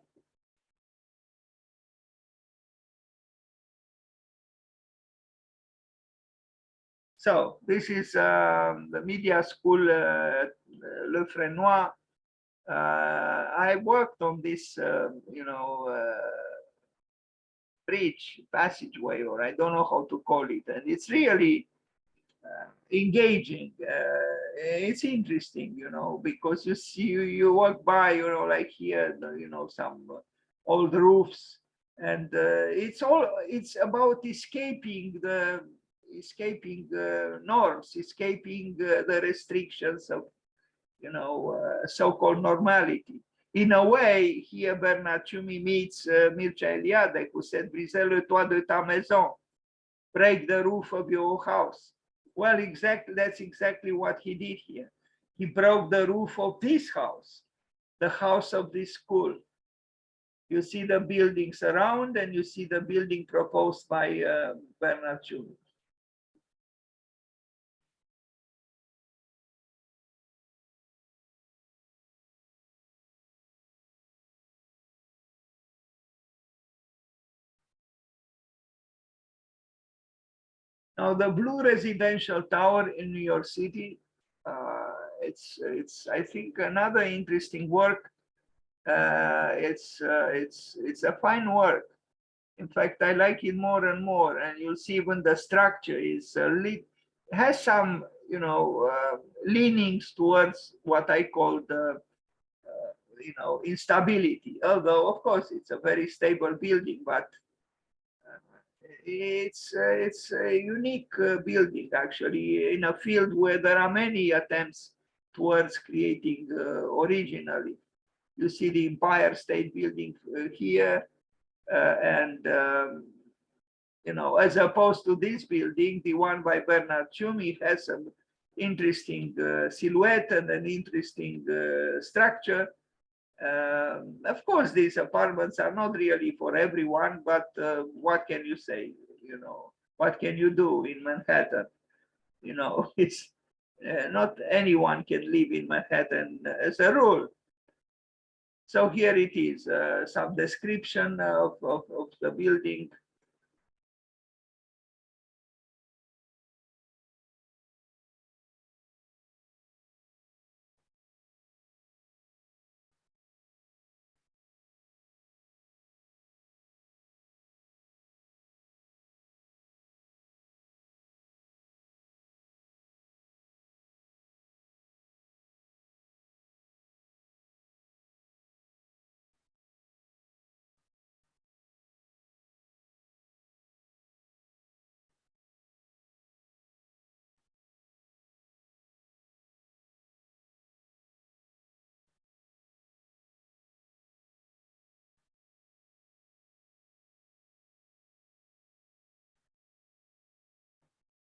So this is the media school Le Fresnois. I worked on this, bridge, passageway, or I don't know how to call it, and it's really engaging. It's interesting, because you walk by, like here, some old roofs, and it's about escaping the norms, escaping the restrictions of, so-called normality. In a way, here Bernard Tschumi meets Mircea Eliade, who said, "Briser le toit de ta maison," break the roof of your house. Well, that's exactly what he did here. He broke the roof of this house, the house of this school. You see the buildings around, and you see the building proposed by Bernard Tschumi. Now, the Blue Residential Tower in New York City, it's I think another interesting work. It's a fine work. In fact, I like it more and more. And you'll see even the structure is has some, leanings towards what I call the, instability. Although, of course, it's a very stable building, but it's a unique building actually in a field where there are many attempts towards creating originally. You see the Empire State Building here, and as opposed to this building, the one by Bernard Tschumi has some interesting silhouette and an interesting structure. Of course, these apartments are not really for everyone, but what can you say? What can you do in Manhattan? It's not anyone can live in Manhattan as a rule. So here it is, some description of the building.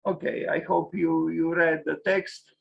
Okay, I hope you read the text.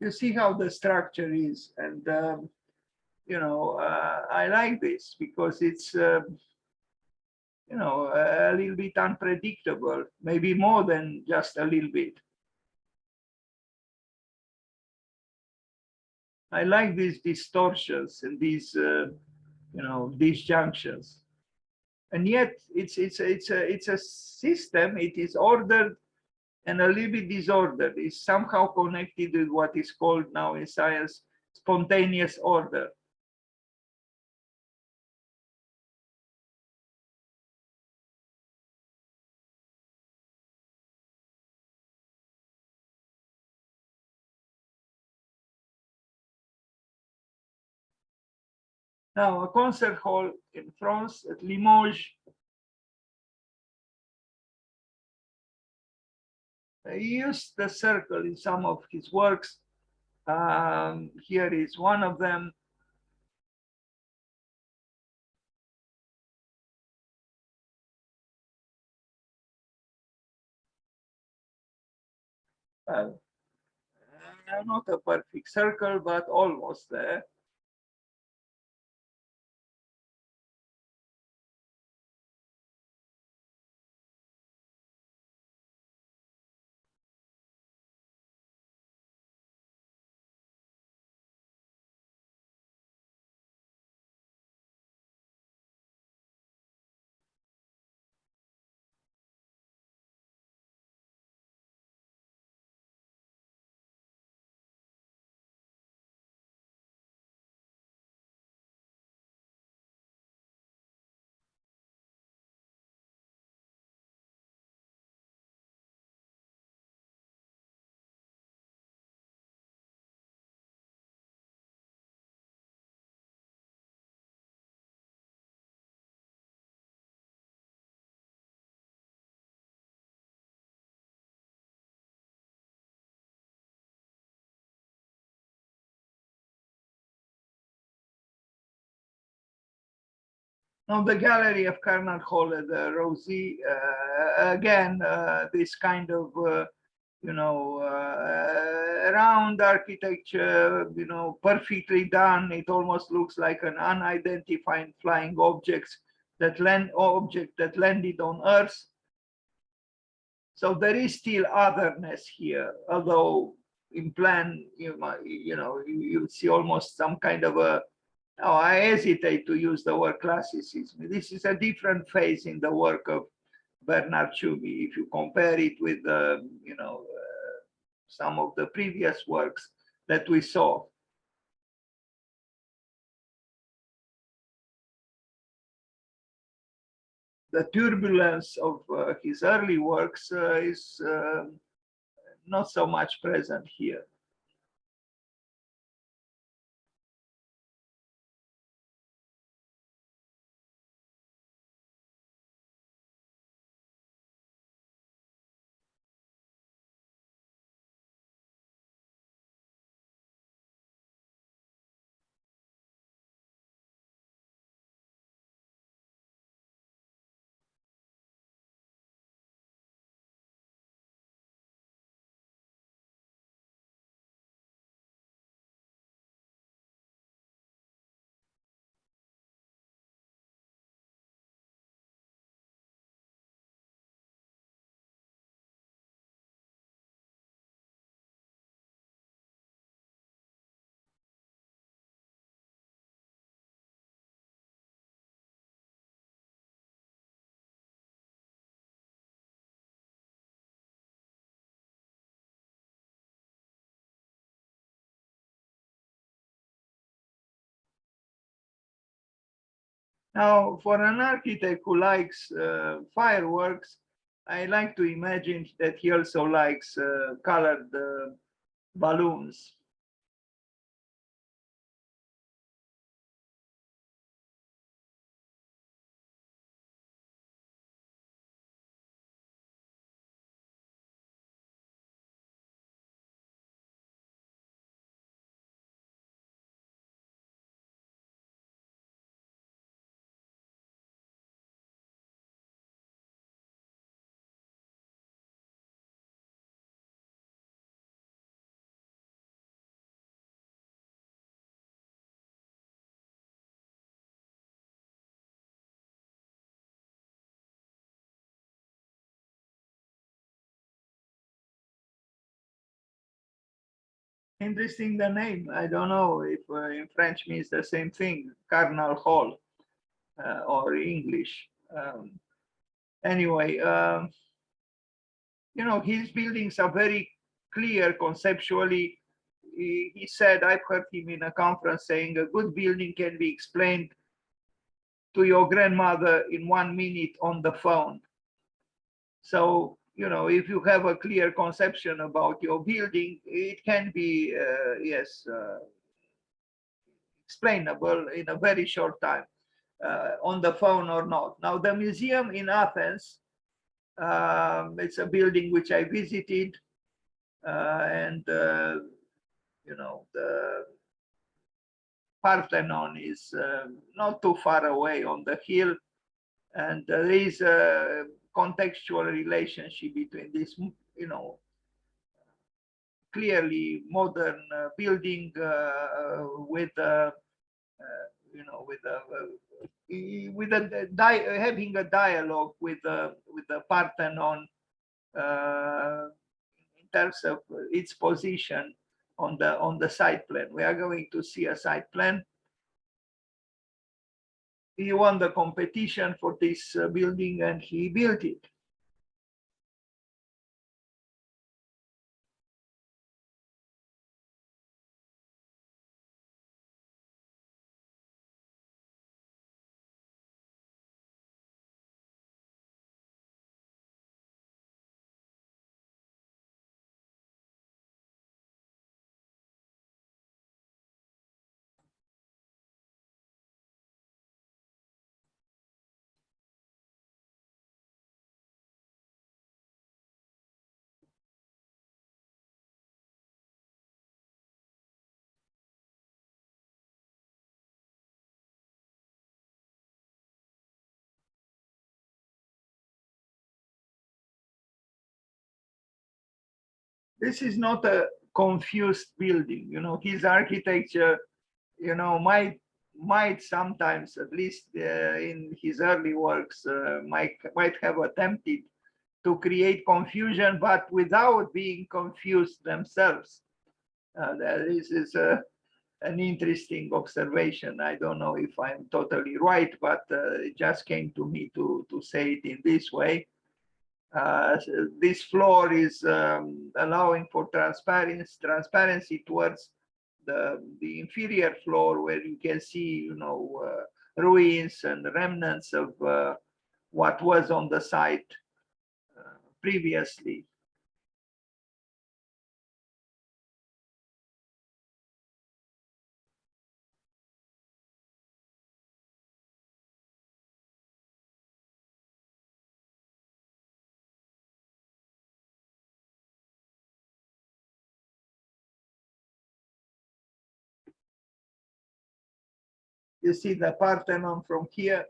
You see how the structure is, and I like this because it's a little bit unpredictable, maybe more than just a little bit. I like these distortions and these disjunctions, and yet it's a system. It is ordered and a little bit disordered. It's somehow connected with what is called now in science spontaneous order. Now, a concert hall in France at Limoges. He used the circle in some of his works. Here is one of them. Uh, Not a perfect circle, but almost there. Now the gallery of Karnal Hall at the Rosie, again, this kind of, round architecture, perfectly done. It almost looks like an unidentified flying object that landed on Earth. So there is still otherness here, although in plan, you see almost some kind of a, oh, I hesitate to use the word classicism. This is a different phase in the work of Bernard Tschumi. If you compare it with, some of the previous works that we saw. The turbulence of his early works is not so much present here. Now, for an architect who likes fireworks, I like to imagine that he also likes colored balloons. Interesting, the name. I don't know if in French means the same thing, Carnal Hall, or English. Anyway, his buildings are very clear conceptually. He said, I've heard him in a conference saying, a good building can be explained to your grandmother in 1 minute on the phone. So, if you have a clear conception about your building, it can be, yes, explainable in a very short time, on the phone or not. Now, the museum in Athens, it's a building which I visited, and the Parthenon is not too far away on the hill, and there is a contextual relationship between this, clearly modern building with having a dialogue with the Parthenon in terms of its position on the site plan. We are going to see a site plan. He won the competition for this building and he built it. This is not a confused building. His architecture, might sometimes, at least in his early works, might have attempted to create confusion, but without being confused themselves. This is an interesting observation. I don't know if I'm totally right, but it just came to me to say it in this way. This floor is allowing for transparency towards the inferior floor, where you can see, ruins and remnants of what was on the site previously. You see the Parthenon from here.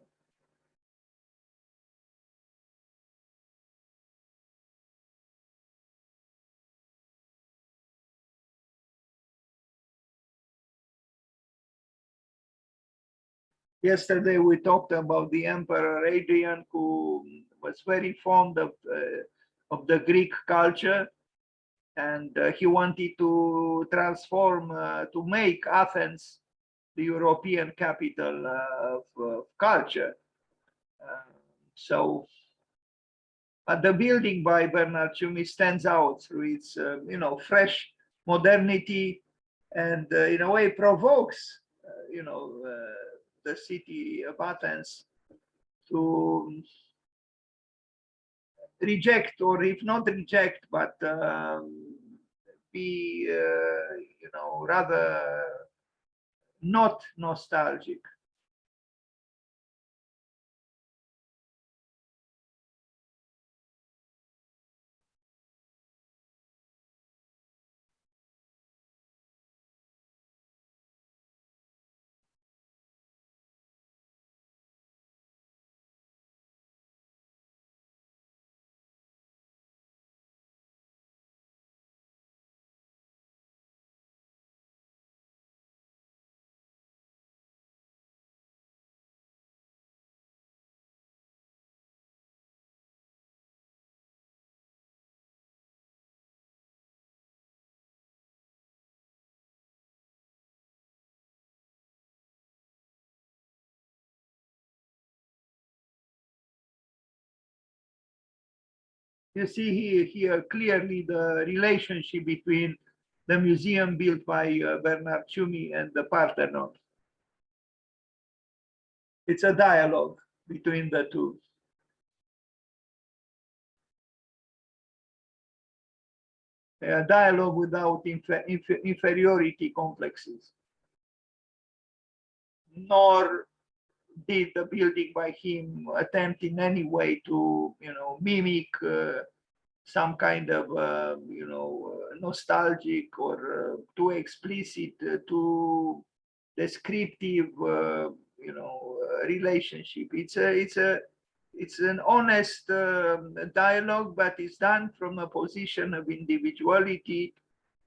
Yesterday we talked about the Emperor Adrian, who was very fond of the Greek culture, and he wanted to transform, to make Athens the European capital of culture. But the building by Bernard Tschumi stands out through its, fresh modernity, and in a way provokes, the city of Athens to reject, or if not reject, but be, rather not nostalgic. You see here clearly the relationship between the museum built by Bernard Tschumi and the Parthenon. It's a dialogue between the two. A dialogue without inferiority complexes. Nor did the building by him attempt in any way to, mimic some kind of, nostalgic or too explicit, too descriptive, relationship. It's an honest dialogue, but it's done from a position of individuality.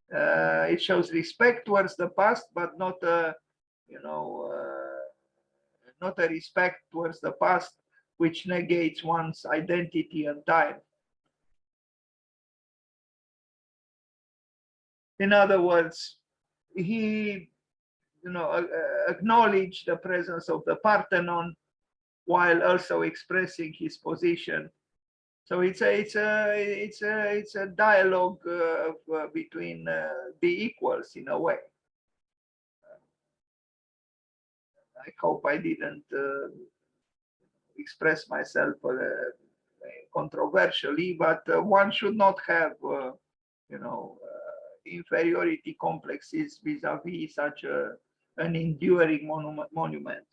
It shows respect towards the past, but not a, not a respect towards the past which negates one's identity and time. In other words, he, acknowledged the presence of the Parthenon while also expressing his position. So it's a dialogue between the equals in a way. I hope I didn't express myself controversially, but one should not have, inferiority complexes vis-a-vis such an enduring monument,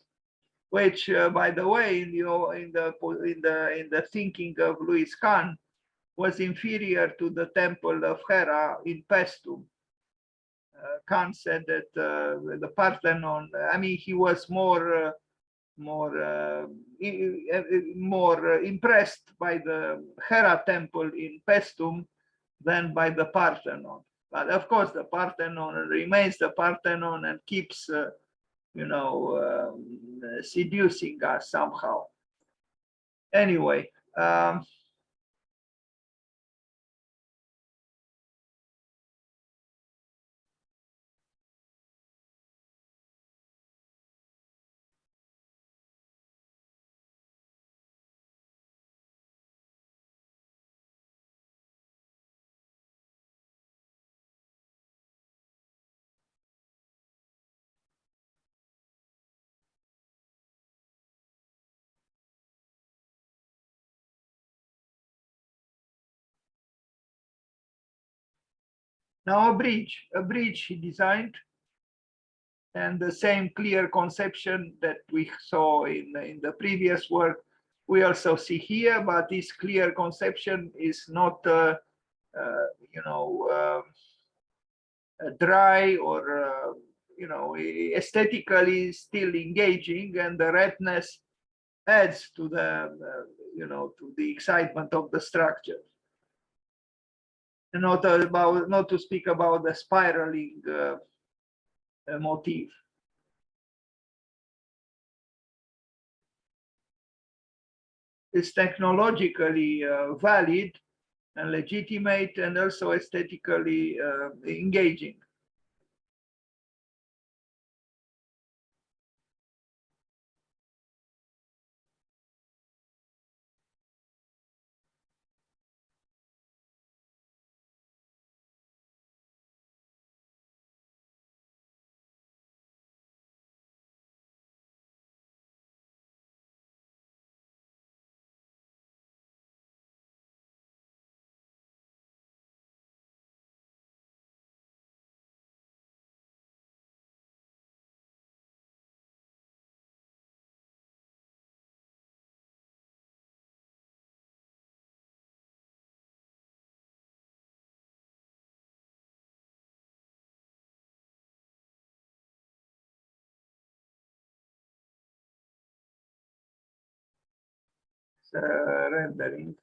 which, by the way, in the thinking of Louis Kahn, was inferior to the temple of Hera in Paestum. Kahn said that the Parthenon, I mean, he was more impressed by the Hera temple in Paestum than by the Parthenon. But of course, the Parthenon remains the Parthenon and keeps, seducing us somehow. Anyway, now a bridge he designed, and the same clear conception that we saw in the previous work, we also see here, but this clear conception is not, dry or, aesthetically still engaging, and the redness adds to the, to the excitement of the structure. And not to speak about the spiraling motif. It's technologically valid and legitimate, and also aesthetically engaging. Rendering.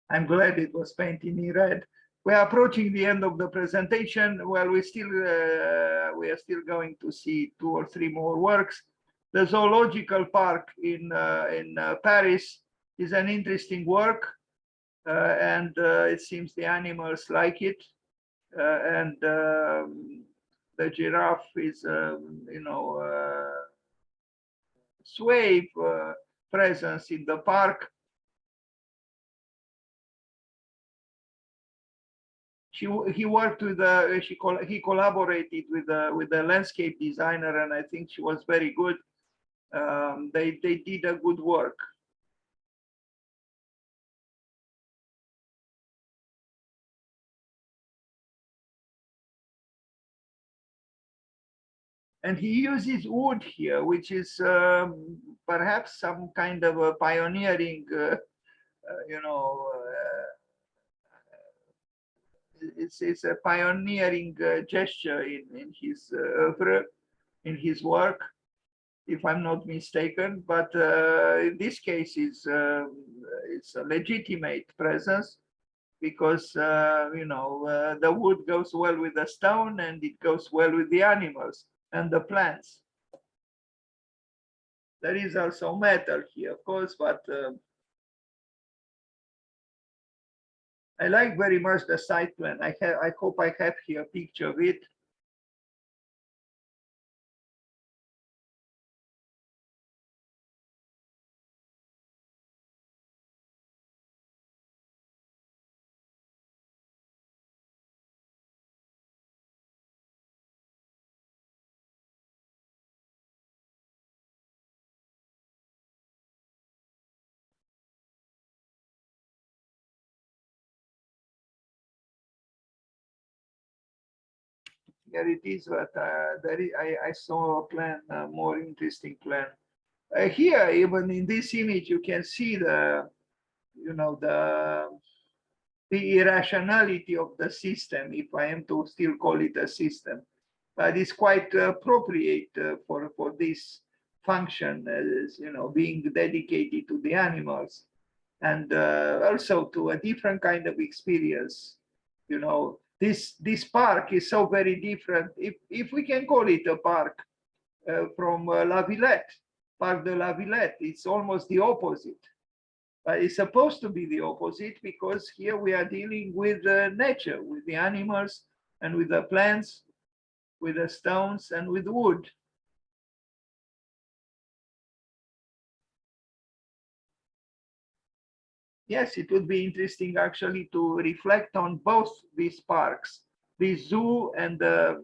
I'm glad it was painted in red. We are approaching the end of the presentation. Well, we are still going to see 2 or 3 more works. The zoological park in Paris is an interesting work, and it seems the animals like it, and the giraffe is, suave presence in the park. He worked with he collaborated with the landscape designer, and I think she was very good. They did a good work. And he uses wood here, which is perhaps some kind of a pioneering, it's a pioneering gesture in his oeuvre, in his work, if I'm not mistaken. But in this case, it's a legitimate presence, because the wood goes well with the stone, and it goes well with the animals and the plants. There is also metal here, of course, but I like very much the site plan. I hope I have here a picture of it. Here it is, but I saw a plan, a more interesting plan. Here, even in this image, you can see the irrationality of the system, if I am to still call it a system. But it's quite appropriate for this function, as being dedicated to the animals. and also to a different kind of experience. You know, this park is so very different, if we can call it a park, from La Villette, Parc de la Villette. It's almost the opposite. It's supposed to be the opposite because here we are dealing with nature, with the animals and with the plants, with the stones and with wood. Yes, it would be interesting actually to reflect on both these parks, the zoo and the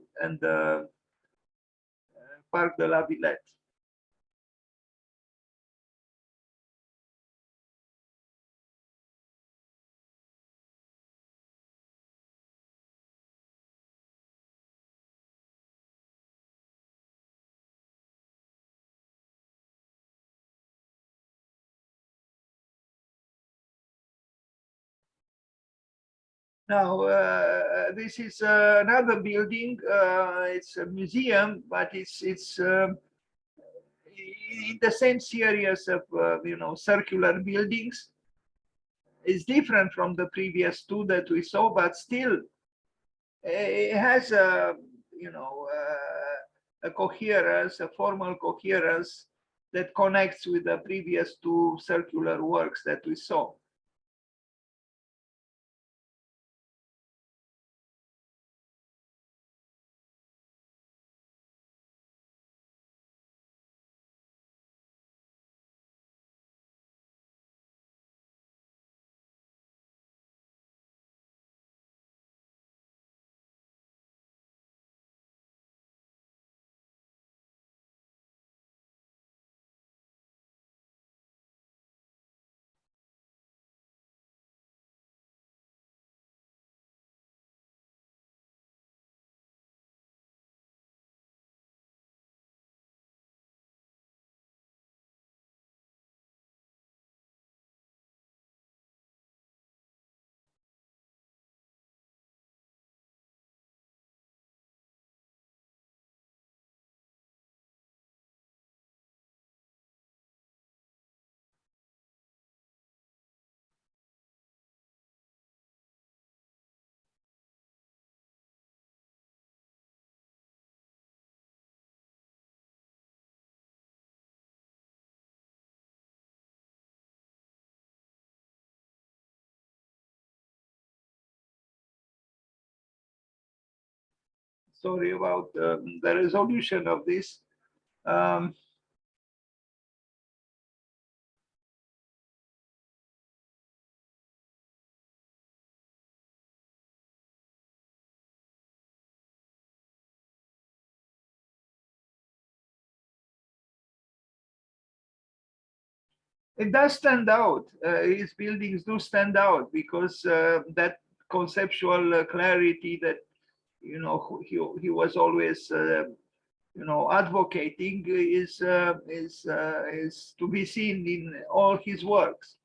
Parc de la Villette. Now, this is another building. It's a museum, but it's in the same series of circular buildings. It's different from the previous two that we saw, but still it has a coherence, a formal coherence that connects with the previous two circular works that we saw. Sorry about the resolution of this. Um, it does stand out. His buildings do stand out because that conceptual clarity that he was always advocating is to be seen in all his works.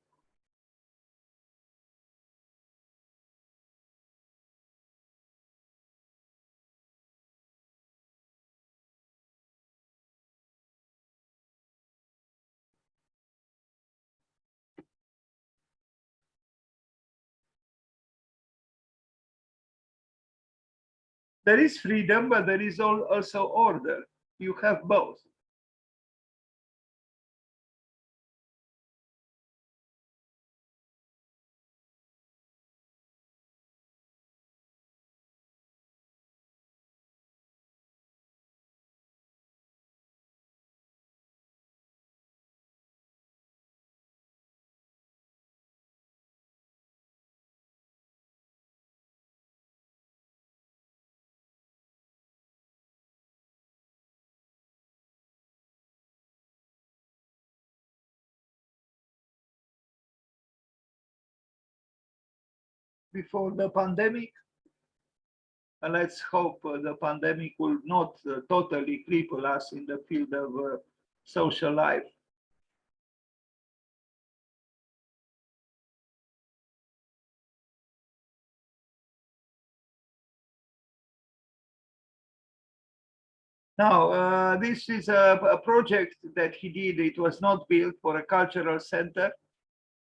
There is freedom, but there is also order. You have both. Before the pandemic, and let's hope the pandemic will not totally cripple us in the field of social life. Now, this is a project that he did. It was not built for a cultural center.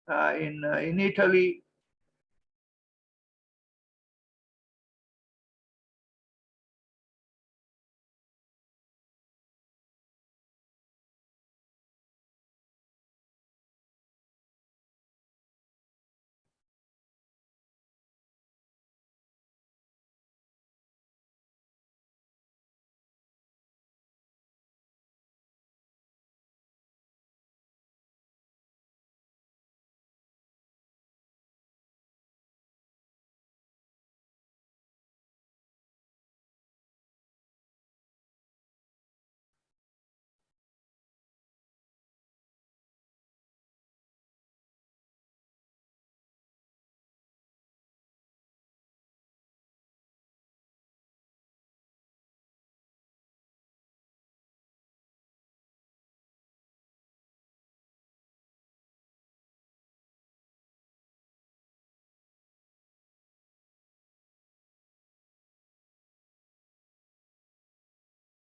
in Italy.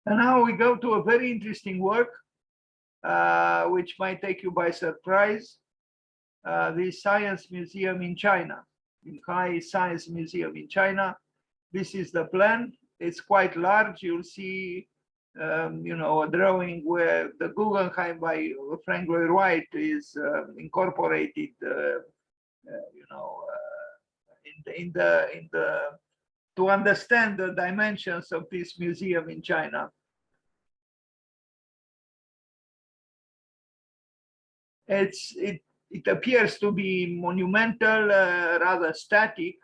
And now we go to a very interesting work, which might take you by surprise. The Science Museum in China, Shanghai Science Museum in China. This is the plan. It's quite large. You'll see, a drawing where the Guggenheim by Frank Lloyd Wright is incorporated, in the to understand the dimensions of this museum in China. It appears to be monumental, rather static,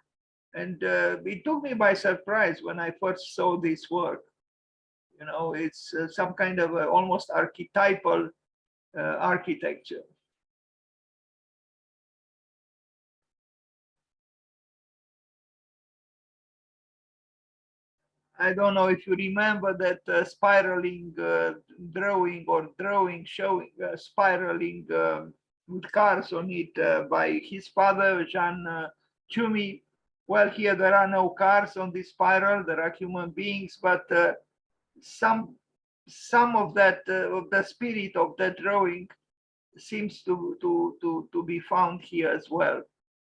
and it took me by surprise when I first saw this work. It's some kind of almost archetypal architecture. I don't know if you remember that spiraling drawing showing spiraling with cars on it by his father, Jean Tschumi. Well, here there are no cars on this spiral, there are human beings, but some of that of the spirit of that drawing seems to be found here as well,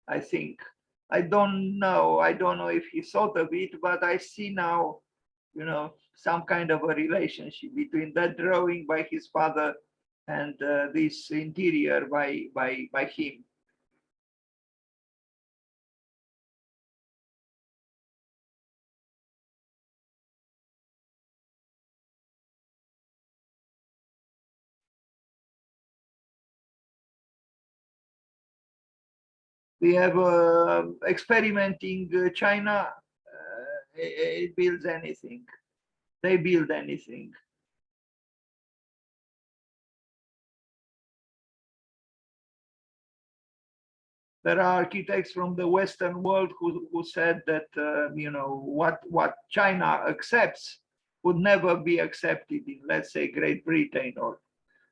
I think. I don't know if he thought of it, but I see now, some kind of a relationship between that drawing by his father and this interior by him. We have experimenting China. It builds anything. They build anything. There are architects from the Western world who said that what China accepts would never be accepted in, let's say, Great Britain or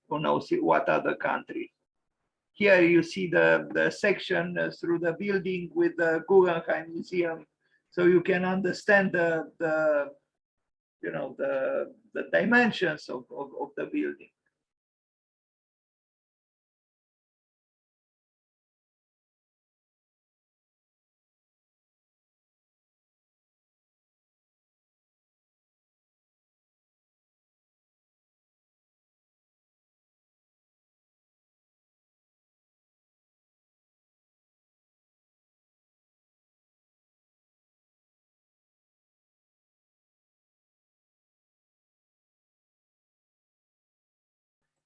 who knows what other country. Here you see the section through the building with the Guggenheim Museum, so you can understand the dimensions of the building.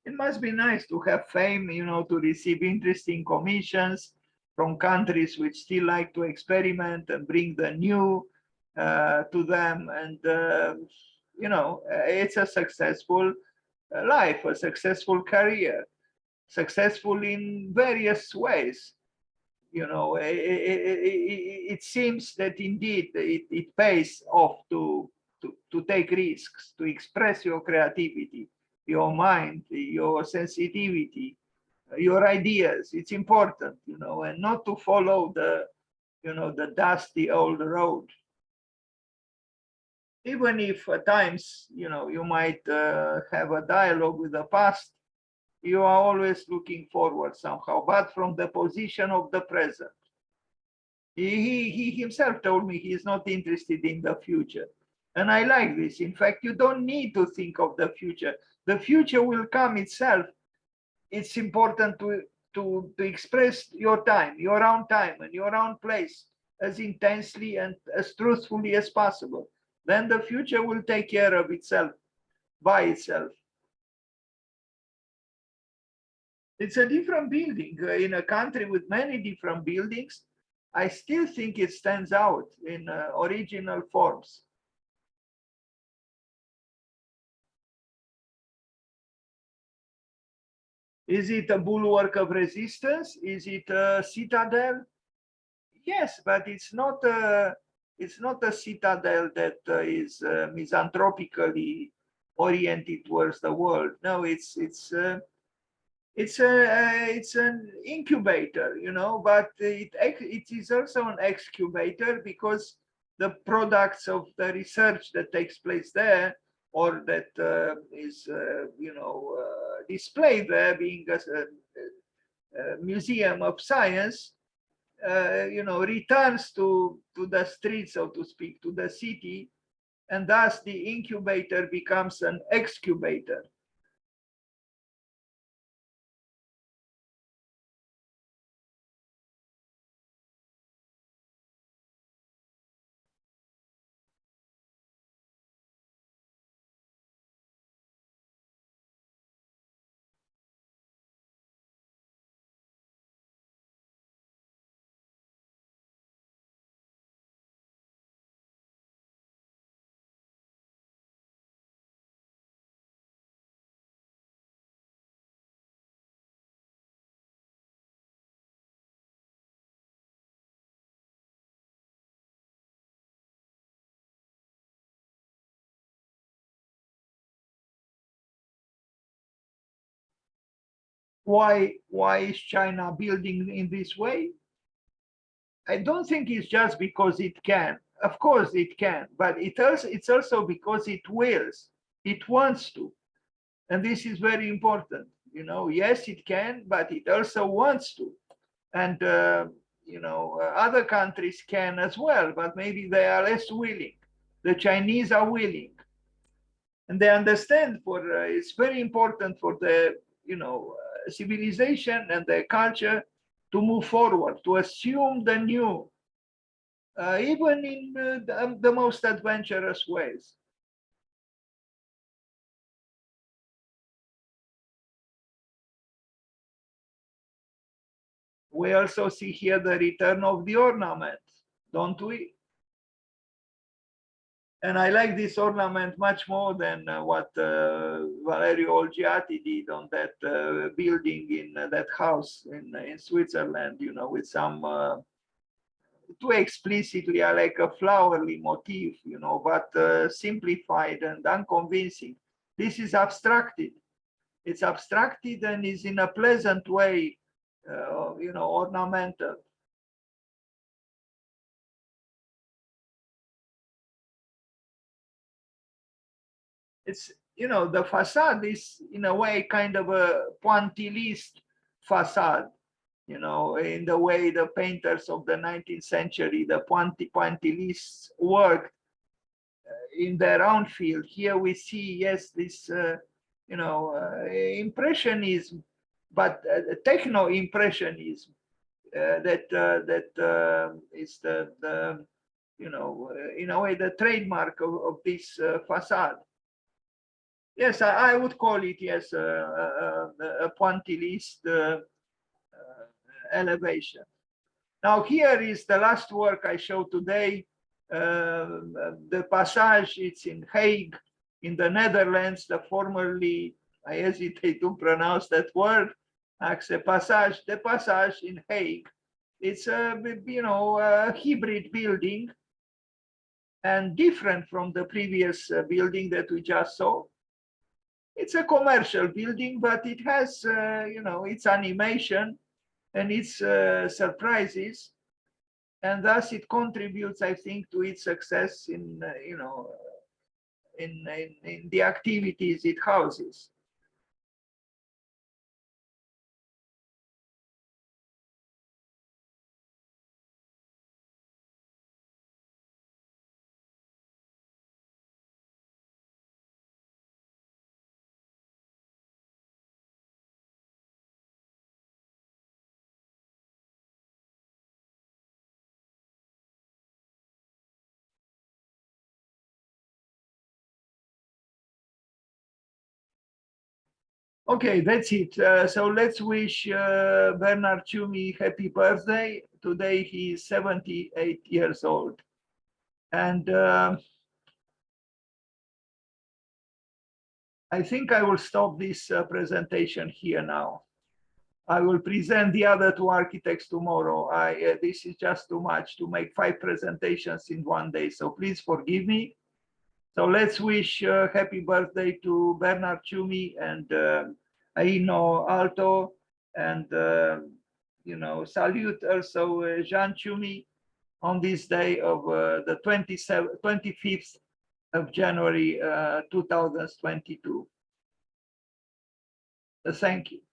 It must be nice to have fame, to receive interesting commissions from countries which still like to experiment and bring the new to them. And, it's a successful life, a successful career, successful in various ways. It seems that indeed it pays off to take risks, to express your creativity, your mind, your sensitivity, your ideas. It's important, and not to follow the dusty old road. Even if at times, you might have a dialogue with the past, You are always looking forward somehow, but from the position of the present. He himself told me he is not interested in the future. And I like this. In fact, you don't need to think of the future. The future will come itself. It's important to express your time, your own time and your own place as intensely and as truthfully as possible. Then the future will take care of itself by itself. It's a different building. In a country with many different buildings, I still think it stands out in original forms. Is it a bulwark of resistance? Is it a citadel? Yes, but it's not a citadel that is misanthropically oriented towards the world. No, it's an incubator, you know, but it is also an excubator because the products of the research that takes place there or that is displayed there, being a museum of science, returns to the streets, so to speak, to the city, and thus the incubator becomes an excubator. Why is China building in this way? I don't think it's just because it can. Of course it can, but it's also because it wills, it wants to. And this is very important. Yes, it can, but it also wants to. And other countries can as well, but maybe they are less willing. The Chinese are willing, and they understand it's very important for the civilization and the culture to move forward, to assume the new, even in the most adventurous ways. We also see here the return of the ornament, don't we? And I like this ornament much more than what Valerio Olgiati did on that building in that house in Switzerland, with some too explicitly like a flowery motif, but simplified and unconvincing. This is abstracted. It's abstracted and is in a pleasant way, ornamental. It's, the facade is in a way kind of a pointillist facade, in the way the painters of the 19th century, the pointillists worked in their own field. Here we see, yes, this, impressionism, but techno-impressionism that is the in a way the trademark of this facade. Yes, I would call it, yes, a pointillist elevation. Now here is the last work I show today. The passage, it's in Hague, in the Netherlands, the formerly, I hesitate to pronounce that word, passage, the passage in Hague. It's a hybrid building and different from the previous building that we just saw. It's a commercial building, but it has, its animation and its surprises, and thus it contributes, I think, to its success in, in the activities it houses. Okay, that's it. So let's wish Bernard Tschumi happy birthday. Today he is 78 years old. And I think I will stop this presentation here now. I will present the other two architects tomorrow. This is just too much to make 5 presentations in one day. So please forgive me. So let's wish happy birthday to Bernard Tschumi and Aino Aalto, and salute also Jean Tschumi on this day of the 25th of January 2022. Thank you.